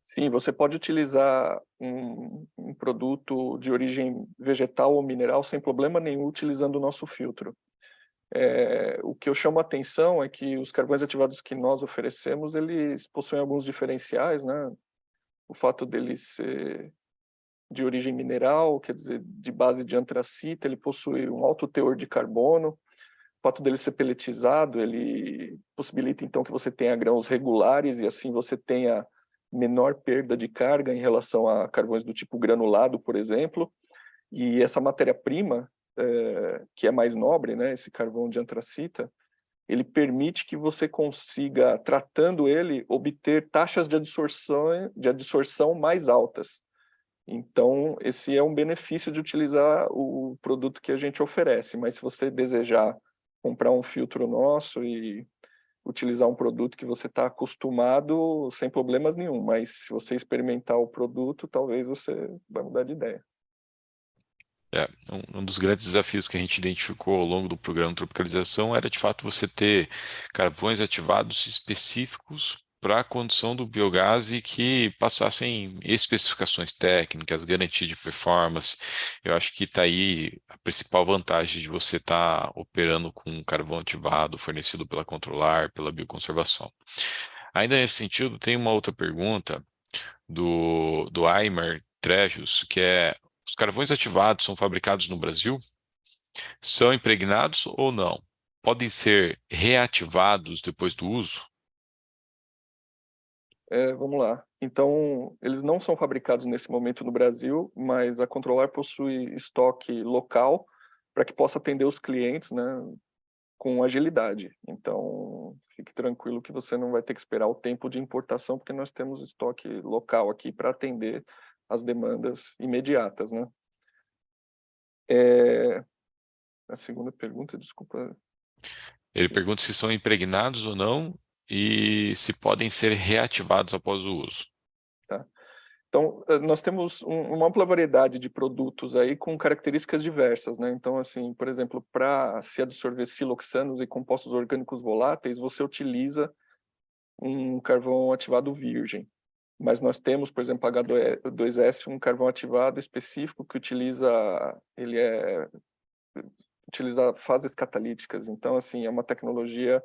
Sim, você pode utilizar um produto de origem vegetal ou mineral sem problema nenhum utilizando o nosso filtro. O que eu chamo a atenção é que os carvões ativados que nós oferecemos, eles possuem alguns diferenciais, né? O fato deles ser de origem mineral, quer dizer, de base de antracita, ele possui um alto teor de carbono. O fato dele ser pelletizado, ele possibilita então que você tenha grãos regulares e assim você tenha menor perda de carga em relação a carvões do tipo granulado, por exemplo. E essa matéria-prima, que é mais nobre, né, esse carvão de antracita, ele permite que você consiga, tratando ele, obter taxas de adsorção mais altas. Então, esse é um benefício de utilizar o produto que a gente oferece, mas se você desejar comprar um filtro nosso e utilizar um produto que você está acostumado, sem problemas nenhum, mas se você experimentar o produto, talvez você vai mudar de ideia. Um dos grandes desafios que a gente identificou ao longo do programa de tropicalização era, de fato, você ter carvões ativados específicos para a condução do biogás e que passassem especificações técnicas, garantia de performance. Eu acho que está aí a principal vantagem de você estar operando com carvão ativado fornecido pela Controlar, pela Bioconservação. Ainda nesse sentido, tem uma outra pergunta do Aimer Trejos, que é: os carvões ativados são fabricados no Brasil? São impregnados ou não? Podem ser reativados depois do uso? Vamos lá. Então, eles não são fabricados nesse momento no Brasil, mas a Controlar possui estoque local para que possa atender os clientes, né, com agilidade. Então, fique tranquilo que você não vai ter que esperar o tempo de importação, porque nós temos estoque local aqui para atender as demandas imediatas, né? A segunda pergunta, desculpa. Ele pergunta se são impregnados ou não e se podem ser reativados após o uso. Tá. Então, nós temos uma ampla variedade de produtos aí com características diversas, né? Então, assim, por exemplo, para se absorver siloxanos e compostos orgânicos voláteis, você utiliza um carvão ativado virgem. Mas nós temos, por exemplo, H2S, um carvão ativado específico que utiliza fases catalíticas. Então, assim, é uma tecnologia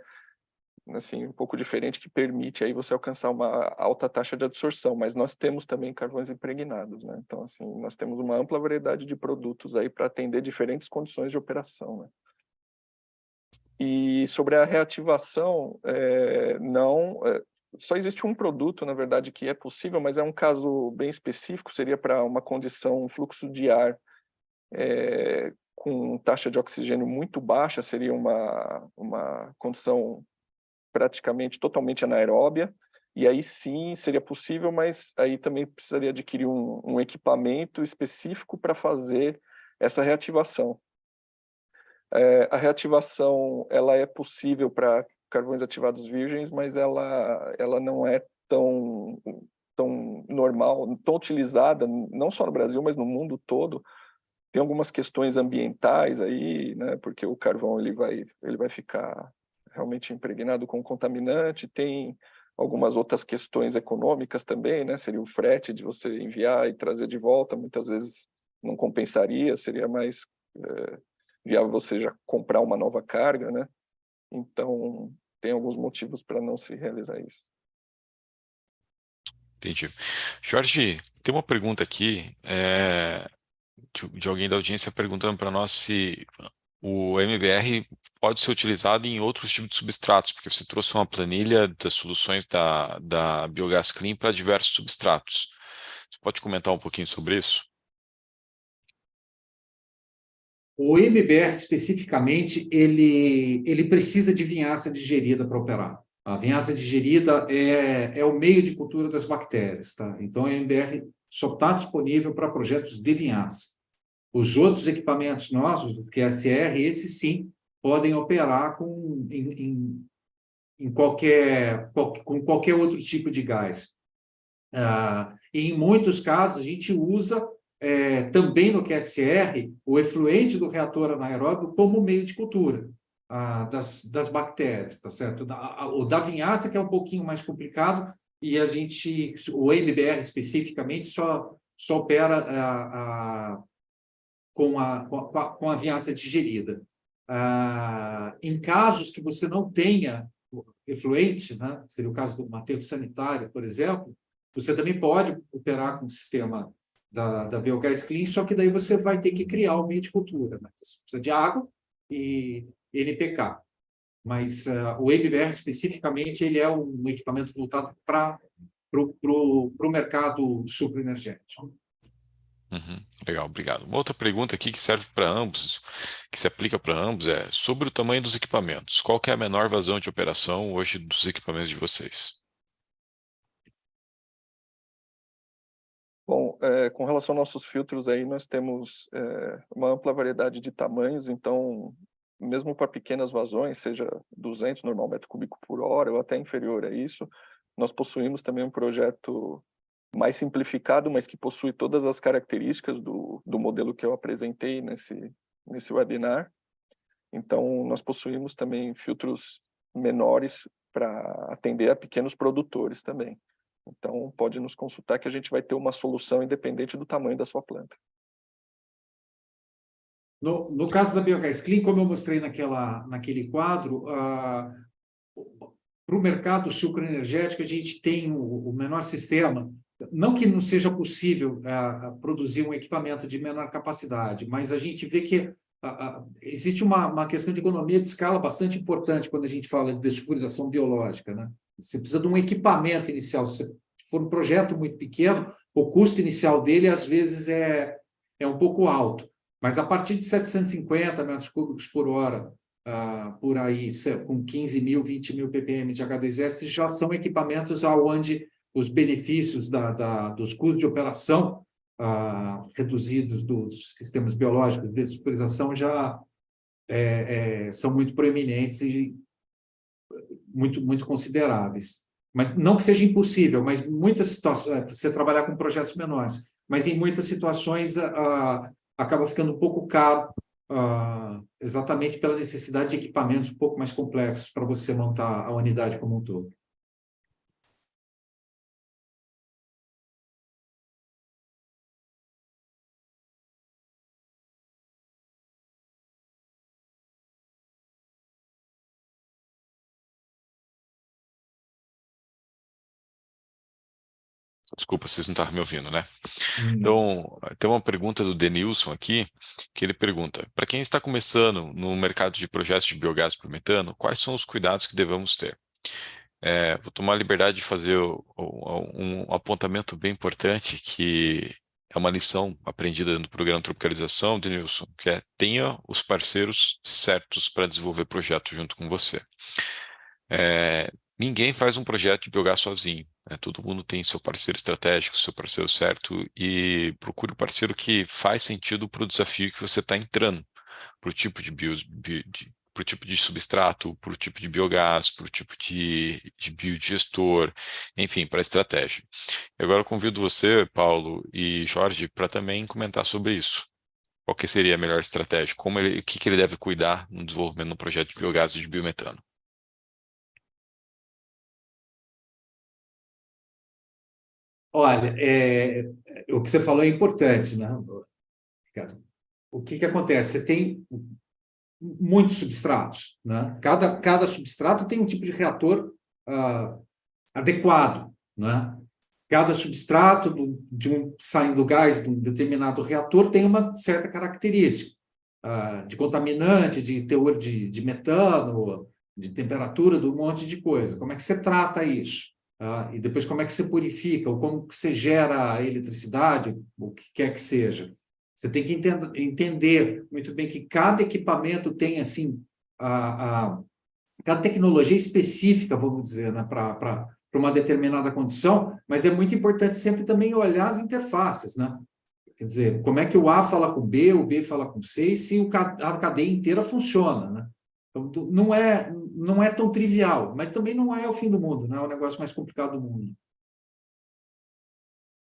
assim, um pouco diferente que permite aí você alcançar uma alta taxa de absorção, mas nós temos também carvões impregnados, né? Então, assim, nós temos uma ampla variedade de produtos aí para atender diferentes condições de operação, né? E sobre a reativação, só existe um produto, na verdade, que é possível, mas é um caso bem específico, seria para uma condição, um fluxo de ar com taxa de oxigênio muito baixa, seria uma condição praticamente totalmente anaeróbia, e aí sim seria possível, mas aí também precisaria adquirir um equipamento específico para fazer essa reativação. A reativação ela é possível para carvões ativados virgens, mas ela não é tão normal, tão utilizada, não só no Brasil, mas no mundo todo. Tem algumas questões ambientais aí, né, porque o carvão ele vai ficar realmente impregnado com contaminante, tem algumas outras questões econômicas também, né, seria o frete de você enviar e trazer de volta, muitas vezes não compensaria, seria mais viável você já comprar uma nova carga, né, então tem alguns motivos para não se realizar isso. Entendi. Jorge, tem uma pergunta aqui de alguém da audiência perguntando para nós se o MBR pode ser utilizado em outros tipos de substratos, porque você trouxe uma planilha das soluções da Biogás Clean para diversos substratos. Você pode comentar um pouquinho sobre isso? O MBR, especificamente, ele precisa de vinhaça digerida para operar. A vinhaça digerida é o meio de cultura das bactérias, tá? Então, o MBR só está disponível para projetos de vinhaça. Os outros equipamentos nossos, do QSR, esses sim, podem operar com qualquer outro tipo de gás. Em muitos casos, a gente usa também no QSR o efluente do reator anaeróbio como meio de cultura das bactérias, tá certo? O da vinhaça, que é um pouquinho mais complicado, e o MBR especificamente só opera com a vinhaça digerida. Em casos que você não tenha efluente, né, seria o caso do aterro sanitário, por exemplo, você também pode operar com o sistema da Biogás Clean, só que daí você vai ter que criar o meio de cultura, né? Você precisa de água e NPK. Mas o MBR, especificamente, ele é um equipamento voltado para o mercado sucroenergético. Legal, obrigado. Uma outra pergunta aqui que serve para ambos, que se aplica para ambos, é sobre o tamanho dos equipamentos. Qual que é a menor vazão de operação hoje dos equipamentos de vocês? Bom, com relação aos nossos filtros aí, nós temos uma ampla variedade de tamanhos, então, mesmo para pequenas vazões, seja 200 normal metro cúbico por hora ou até inferior a isso, nós possuímos também um projeto mais simplificado, mas que possui todas as características do modelo que eu apresentei nesse webinar. Então, nós possuímos também filtros menores para atender a pequenos produtores também. Então, pode nos consultar que a gente vai ter uma solução independente do tamanho da sua planta. No caso da Biogás Clean, como eu mostrei naquele quadro, para o mercado sucroenergético, a gente tem o menor sistema. Não que não seja possível produzir um equipamento de menor capacidade, mas a gente vê que existe uma questão de economia de escala bastante importante quando a gente fala de dessulfurização biológica, né? Você precisa de um equipamento inicial. Se for um projeto muito pequeno, o custo inicial dele, às vezes, é um pouco alto. Mas a partir de 750 metros cúbicos por hora, por aí, com 15 mil, 20 mil ppm de H2S, já são equipamentos onde os benefícios dos custos de operação reduzidos dos sistemas biológicos de dessulfurização já são muito proeminentes e muito, muito consideráveis. Mas não que seja impossível, mas muitas situações, você trabalhar com projetos menores, mas em muitas situações acaba ficando um pouco caro, exatamente pela necessidade de equipamentos um pouco mais complexos para você montar a unidade como um todo. Desculpa, vocês não estavam me ouvindo, né? Então, tem uma pergunta do Denilson aqui, que ele pergunta: para quem está começando no mercado de projetos de biogás por metano, quais são os cuidados que devemos ter? Vou tomar a liberdade de fazer um apontamento bem importante, que é uma lição aprendida no programa Tropicalização, Denilson, que é: tenha os parceiros certos para desenvolver projeto junto com você. Ninguém faz um projeto de biogás sozinho. Todo mundo tem seu parceiro estratégico, seu parceiro certo, e procure o parceiro que faz sentido para o desafio que você está entrando, para o tipo pro tipo de substrato, para o tipo de biogás, para o tipo de biodigestor, enfim, para a estratégia. E agora eu convido você, Paulo e Jorge, para também comentar sobre isso. Qual que seria a melhor estratégia? O que ele deve cuidar no desenvolvimento de um projeto de biogás e de biometano? Olha, o que você falou é importante, né, Ricardo? O que acontece? Você tem muitos substratos, né? Cada substrato tem um tipo de reator adequado, né? Cada substrato saindo gás de um determinado reator tem uma certa característica de contaminante, de teor de metano, de temperatura, de um monte de coisa. Como é que você trata isso? E depois como é que você purifica, ou como que você gera a eletricidade, o que quer que seja. Você tem que entender muito bem que cada equipamento tem, assim, cada tecnologia específica, vamos dizer, né, para uma determinada condição, mas é muito importante sempre também olhar as interfaces, né? Quer dizer, como é que o A fala com o B fala com o C, e se a cadeia inteira funciona, né? Então, não é tão trivial, mas também não é o fim do mundo, não é o negócio mais complicado do mundo.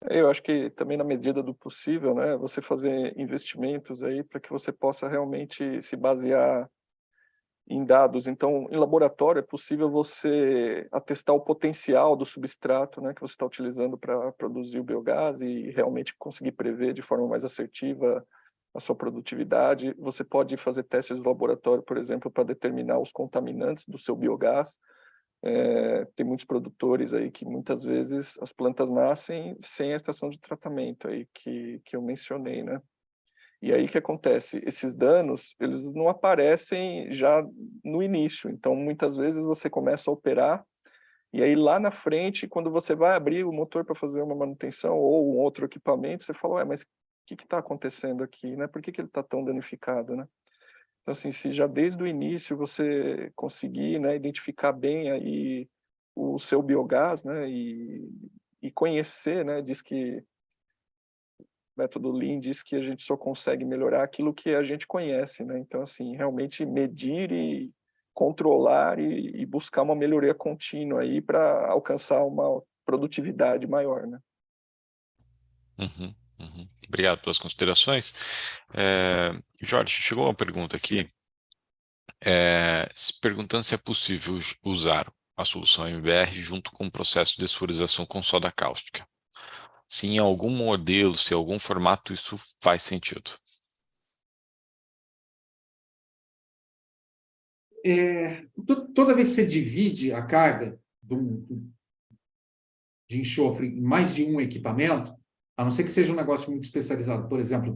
Eu acho que também, na medida do possível, né, você fazer investimentos aí para que você possa realmente se basear em dados. Então, em laboratório é possível você atestar o potencial do substrato, né, que você está utilizando para produzir o biogás e realmente conseguir prever de forma mais assertiva a sua produtividade. Você pode fazer testes de laboratório, por exemplo, para determinar os contaminantes do seu biogás. Tem muitos produtores aí que muitas vezes as plantas nascem sem a estação de tratamento aí que eu mencionei, né? E aí o que acontece? Esses danos, eles não aparecem já no início. Então, muitas vezes você começa a operar e aí lá na frente, quando você vai abrir o motor para fazer uma manutenção ou um outro equipamento, você fala: ué, mas o que está acontecendo aqui, né? Por que ele está tão danificado, né? Então, assim, se já desde o início você conseguir, né, identificar bem aí o seu biogás, né, e conhecer, né, diz que o método Lean diz que a gente só consegue melhorar aquilo que a gente conhece, né? Então, assim, realmente medir e controlar e buscar uma melhoria contínua aí para alcançar uma produtividade maior, né? Uhum, uhum. Obrigado pelas considerações. Jorge, chegou uma pergunta aqui, se perguntando se é possível usar a solução MBR junto com o processo de desflorização com soda cáustica. Se em algum modelo, se em algum formato isso faz sentido. Toda vez que você divide a carga de enxofre em mais de um equipamento, a não ser que seja um negócio muito especializado, por exemplo,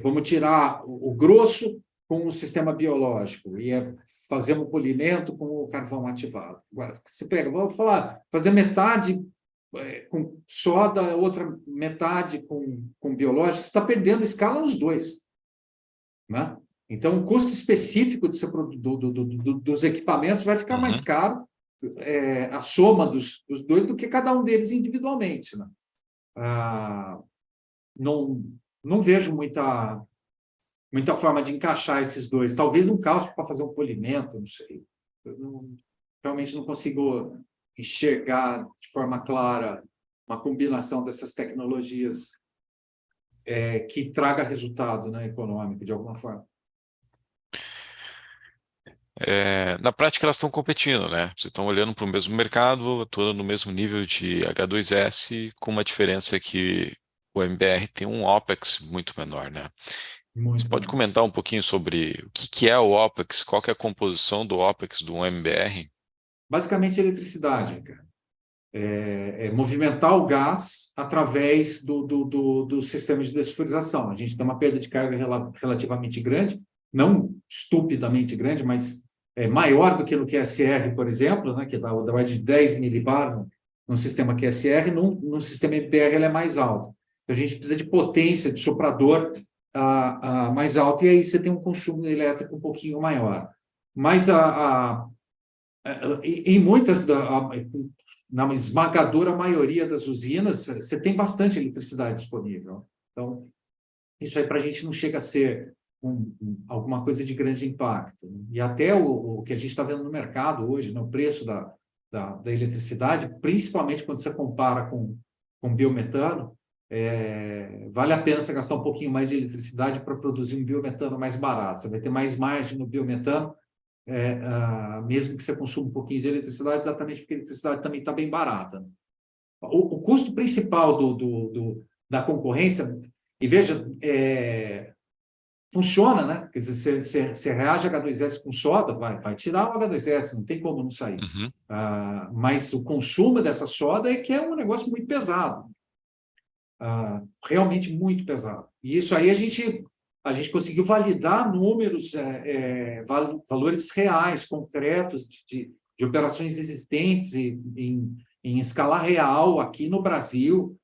vamos tirar o grosso com o sistema biológico e fazer um polimento com o carvão ativado. Agora, se pega, vamos falar, fazer metade com soda, outra metade com biológico, você está perdendo escala nos dois, né? Então, o custo específico dos equipamentos vai ficar mais caro, a soma dos dois, do que cada um deles individualmente, né? Não vejo muita forma de encaixar esses dois. Talvez um cálcio para fazer um polimento, não sei. Realmente não consigo enxergar de forma clara uma combinação dessas tecnologias que traga resultado, né, econômico, de alguma forma. Na prática, elas estão competindo, né? Vocês estão olhando para o mesmo mercado, atuando no mesmo nível de H2S, com uma diferença que o MBR tem um OPEX muito menor, né? Você pode comentar um pouquinho sobre o que é o OPEX, qual que é a composição do OPEX do MBR? Basicamente, eletricidade, cara. Movimentar o gás através do sistema de dessulfurização. A gente tem uma perda de carga relativamente grande, não estupidamente grande, mas maior do que no QSR, por exemplo, né, que dá de 10 milibar no sistema QSR, no sistema MBR ele é mais alto. A gente precisa de potência de soprador mais alta, e aí você tem um consumo elétrico um pouquinho maior. Mas em muitas, na esmagadora maioria das usinas, você tem bastante eletricidade disponível. Então, isso aí para a gente não chega a ser alguma coisa de grande impacto. E até o que a gente está vendo no mercado hoje, no preço da eletricidade, principalmente quando você compara com biometano, vale a pena você gastar um pouquinho mais de eletricidade para produzir um biometano mais barato. Você vai ter mais margem no biometano, mesmo que você consuma um pouquinho de eletricidade, exatamente porque a eletricidade também está bem barata. O custo principal da concorrência, e veja, funciona, né? Quer dizer, você reage a H2S com soda, vai tirar o H2S, não tem como não sair. Mas o consumo dessa soda é que é um negócio muito pesado. Realmente muito pesado. E isso aí a gente conseguiu validar números, valores reais, concretos de operações existentes em escala real aqui no Brasil.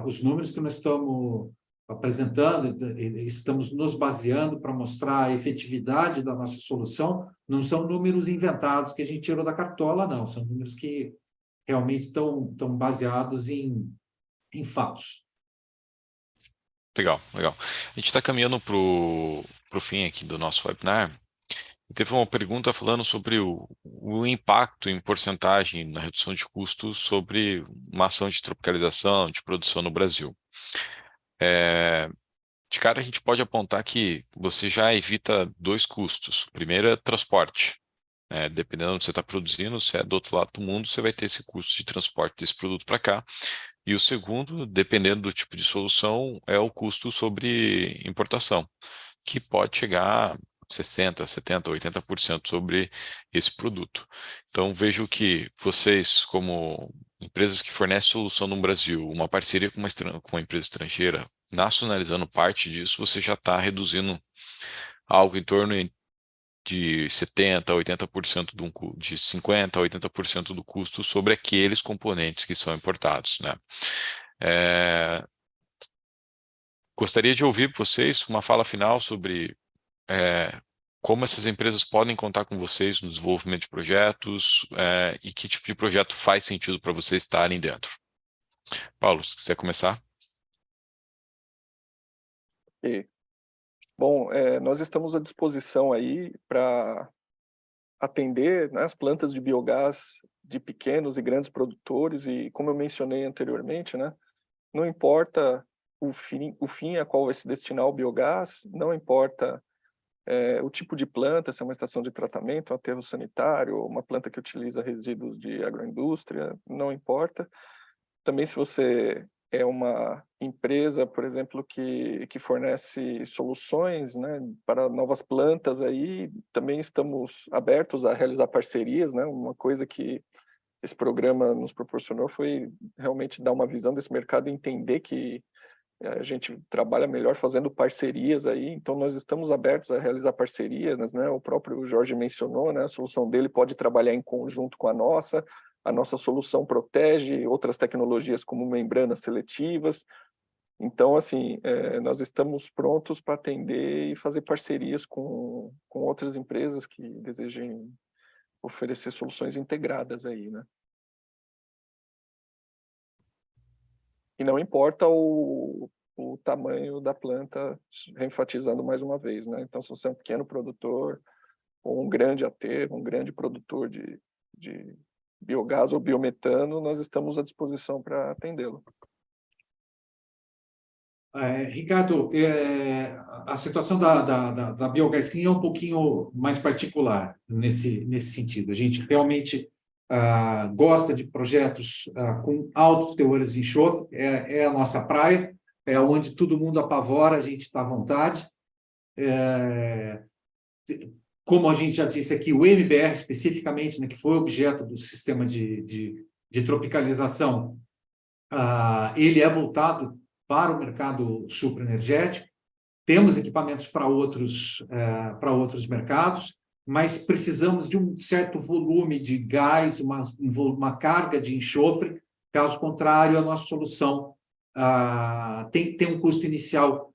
Os números que nós estamos apresentando, estamos nos baseando para mostrar a efetividade da nossa solução, não são números inventados que a gente tirou da cartola, não. São números que realmente estão baseados em fatos. Legal, legal. A gente está caminhando para o fim aqui do nosso webinar. Teve uma pergunta falando sobre o impacto em porcentagem na redução de custos sobre uma ação de tropicalização, de produção no Brasil. De cara, a gente pode apontar que você já evita dois custos. O primeiro é transporte. Dependendo de onde você está produzindo, se é do outro lado do mundo, você vai ter esse custo de transporte desse produto para cá. E o segundo, dependendo do tipo de solução, é o custo sobre importação, que pode chegar a 60%, 70%, 80% sobre esse produto. Então, vejo que vocês, como empresas que fornecem solução no Brasil, uma parceria com uma empresa estrangeira, nacionalizando parte disso, você já está reduzindo algo em torno de 70% a 80% de 50% a 80% do custo sobre aqueles componentes que são importados, né? Gostaria de ouvir vocês uma fala final sobre como essas empresas podem contar com vocês no desenvolvimento de projetos e que tipo de projeto faz sentido para vocês estarem dentro. Paulo, se quiser começar. Bom, nós estamos à disposição aí para atender, né, as plantas de biogás de pequenos e grandes produtores, e como eu mencionei anteriormente, né, não importa o fim a qual vai se destinar o biogás, não importa o tipo de planta, se é uma estação de tratamento, um aterro sanitário, uma planta que utiliza resíduos de agroindústria, não importa. Também se você é uma empresa, por exemplo, que fornece soluções, né, para novas plantas, aí também estamos abertos a realizar parcerias, né? Uma coisa que esse programa nos proporcionou foi realmente dar uma visão desse mercado e entender que A gente trabalha melhor fazendo parcerias aí, então nós estamos abertos a realizar parcerias, né? O próprio Jorge mencionou, né? A solução dele pode trabalhar em conjunto com a nossa solução protege outras tecnologias como membranas seletivas. Então, assim, nós estamos prontos para atender e fazer parcerias com outras empresas que desejem oferecer soluções integradas aí, né? E não importa o tamanho da planta, enfatizando mais uma vez, né? Então, se você é um pequeno produtor, ou um grande aterro, um grande produtor de biogás ou biometano, nós estamos à disposição para atendê-lo. Ricardo, a situação da Biogás Clean é um pouquinho mais particular nesse sentido. A gente realmente gosta de projetos com altos teores de enxofre, é a nossa praia, é onde todo mundo apavora, a gente está à vontade. Como a gente já disse aqui, o MBR especificamente, né, que foi objeto do sistema de tropicalização, ele é voltado para o mercado supraenergético. Temos equipamentos para outros mercados, mas precisamos de um certo volume de gás, uma carga de enxofre, caso contrário, a nossa solução tem um custo inicial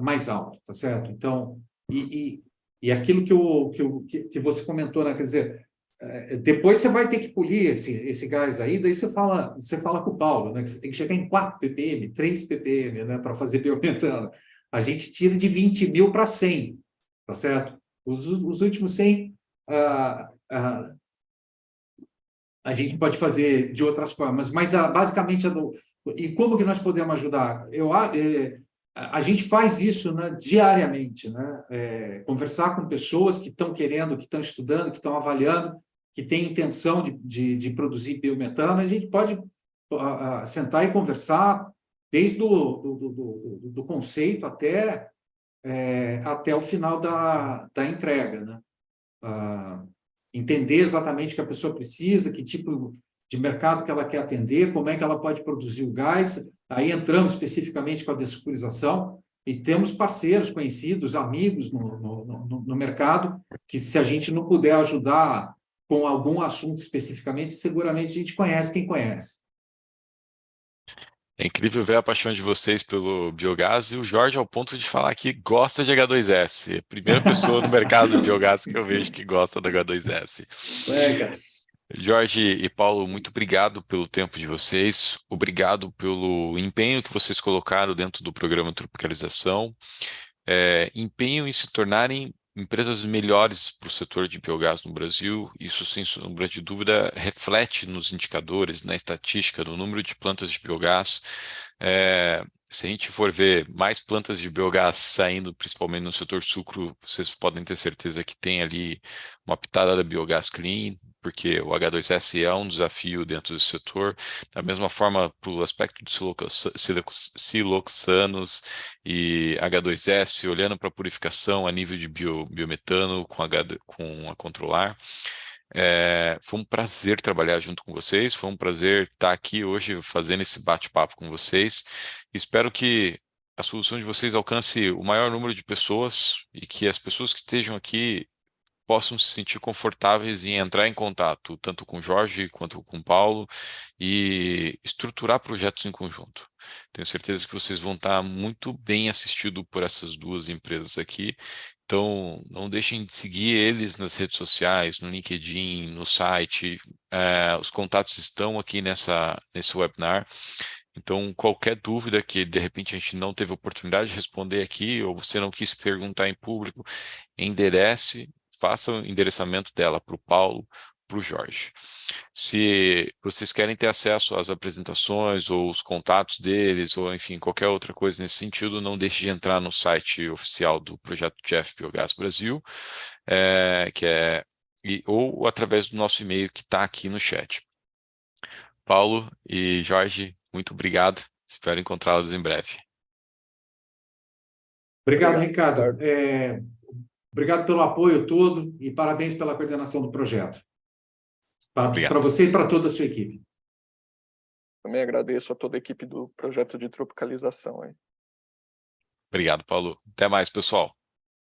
mais alto, tá certo? Então, e aquilo que você comentou, né, quer dizer, depois você vai ter que polir esse gás aí, daí você fala com o Paulo, né, que você tem que chegar em 4 ppm, 3 ppm, né, para fazer biometano. A gente tira de 20 mil para 100, tá certo? Os últimos 100, a gente pode fazer de outras formas, mas basicamente, e como que nós podemos ajudar? A gente faz isso, né, diariamente, né? Conversar com pessoas que estão querendo, que estão estudando, que estão avaliando, que têm intenção de produzir biometano. A gente pode sentar e conversar desde do conceito até o final da entrega, né? Entender exatamente o que a pessoa precisa, que tipo de mercado que ela quer atender, como é que ela pode produzir o gás. Aí entramos especificamente com a dessulfurização e temos parceiros, conhecidos, amigos no mercado, que se a gente não puder ajudar com algum assunto especificamente, seguramente a gente conhece quem conhece. É incrível ver a paixão de vocês pelo biogás e o Jorge ao ponto de falar que gosta de H2S. A primeira pessoa no mercado de biogás que eu vejo que gosta do H2S. Cara. Jorge e Paulo, muito obrigado pelo tempo de vocês, obrigado pelo empenho que vocês colocaram dentro do programa Tropicalização, empenho em se tornarem empresas melhores para o setor de biogás no Brasil. Isso, sem sombra de dúvida, reflete nos indicadores, na estatística, no número de plantas de biogás. Se a gente for ver mais plantas de biogás saindo, principalmente no setor sucro, vocês podem ter certeza que tem ali uma pitada da Biogás Clean, porque o H2S é um desafio dentro desse setor. Da mesma forma, para o aspecto de siloxanos e H2S, olhando para a purificação a nível de biometano com a Controlar. Foi um prazer trabalhar junto com vocês, foi um prazer estar aqui hoje fazendo esse bate-papo com vocês. Espero que a solução de vocês alcance o maior número de pessoas e que as pessoas que estejam aqui possam se sentir confortáveis em entrar em contato, tanto com o Jorge quanto com o Paulo, e estruturar projetos em conjunto. Tenho certeza que vocês vão estar muito bem assistidos por essas duas empresas aqui. Então, não deixem de seguir eles nas redes sociais, no LinkedIn, no site. Os contatos estão aqui nesse webinar. Então, qualquer dúvida que de repente a gente não teve oportunidade de responder aqui, ou você não quis perguntar em público, faça o endereçamento dela para o Paulo, para o Jorge. Se vocês querem ter acesso às apresentações ou os contatos deles, ou enfim, qualquer outra coisa nesse sentido, não deixe de entrar no site oficial do projeto Jeff Biogás Brasil, ou através do nosso e-mail que está aqui no chat. Paulo e Jorge, muito obrigado. Espero encontrá-los em breve. Obrigado, Ricardo. Obrigado pelo apoio todo e parabéns pela coordenação do projeto. Para você e para toda a sua equipe. Também agradeço a toda a equipe do projeto de tropicalização. Obrigado, Paulo. Até mais, pessoal.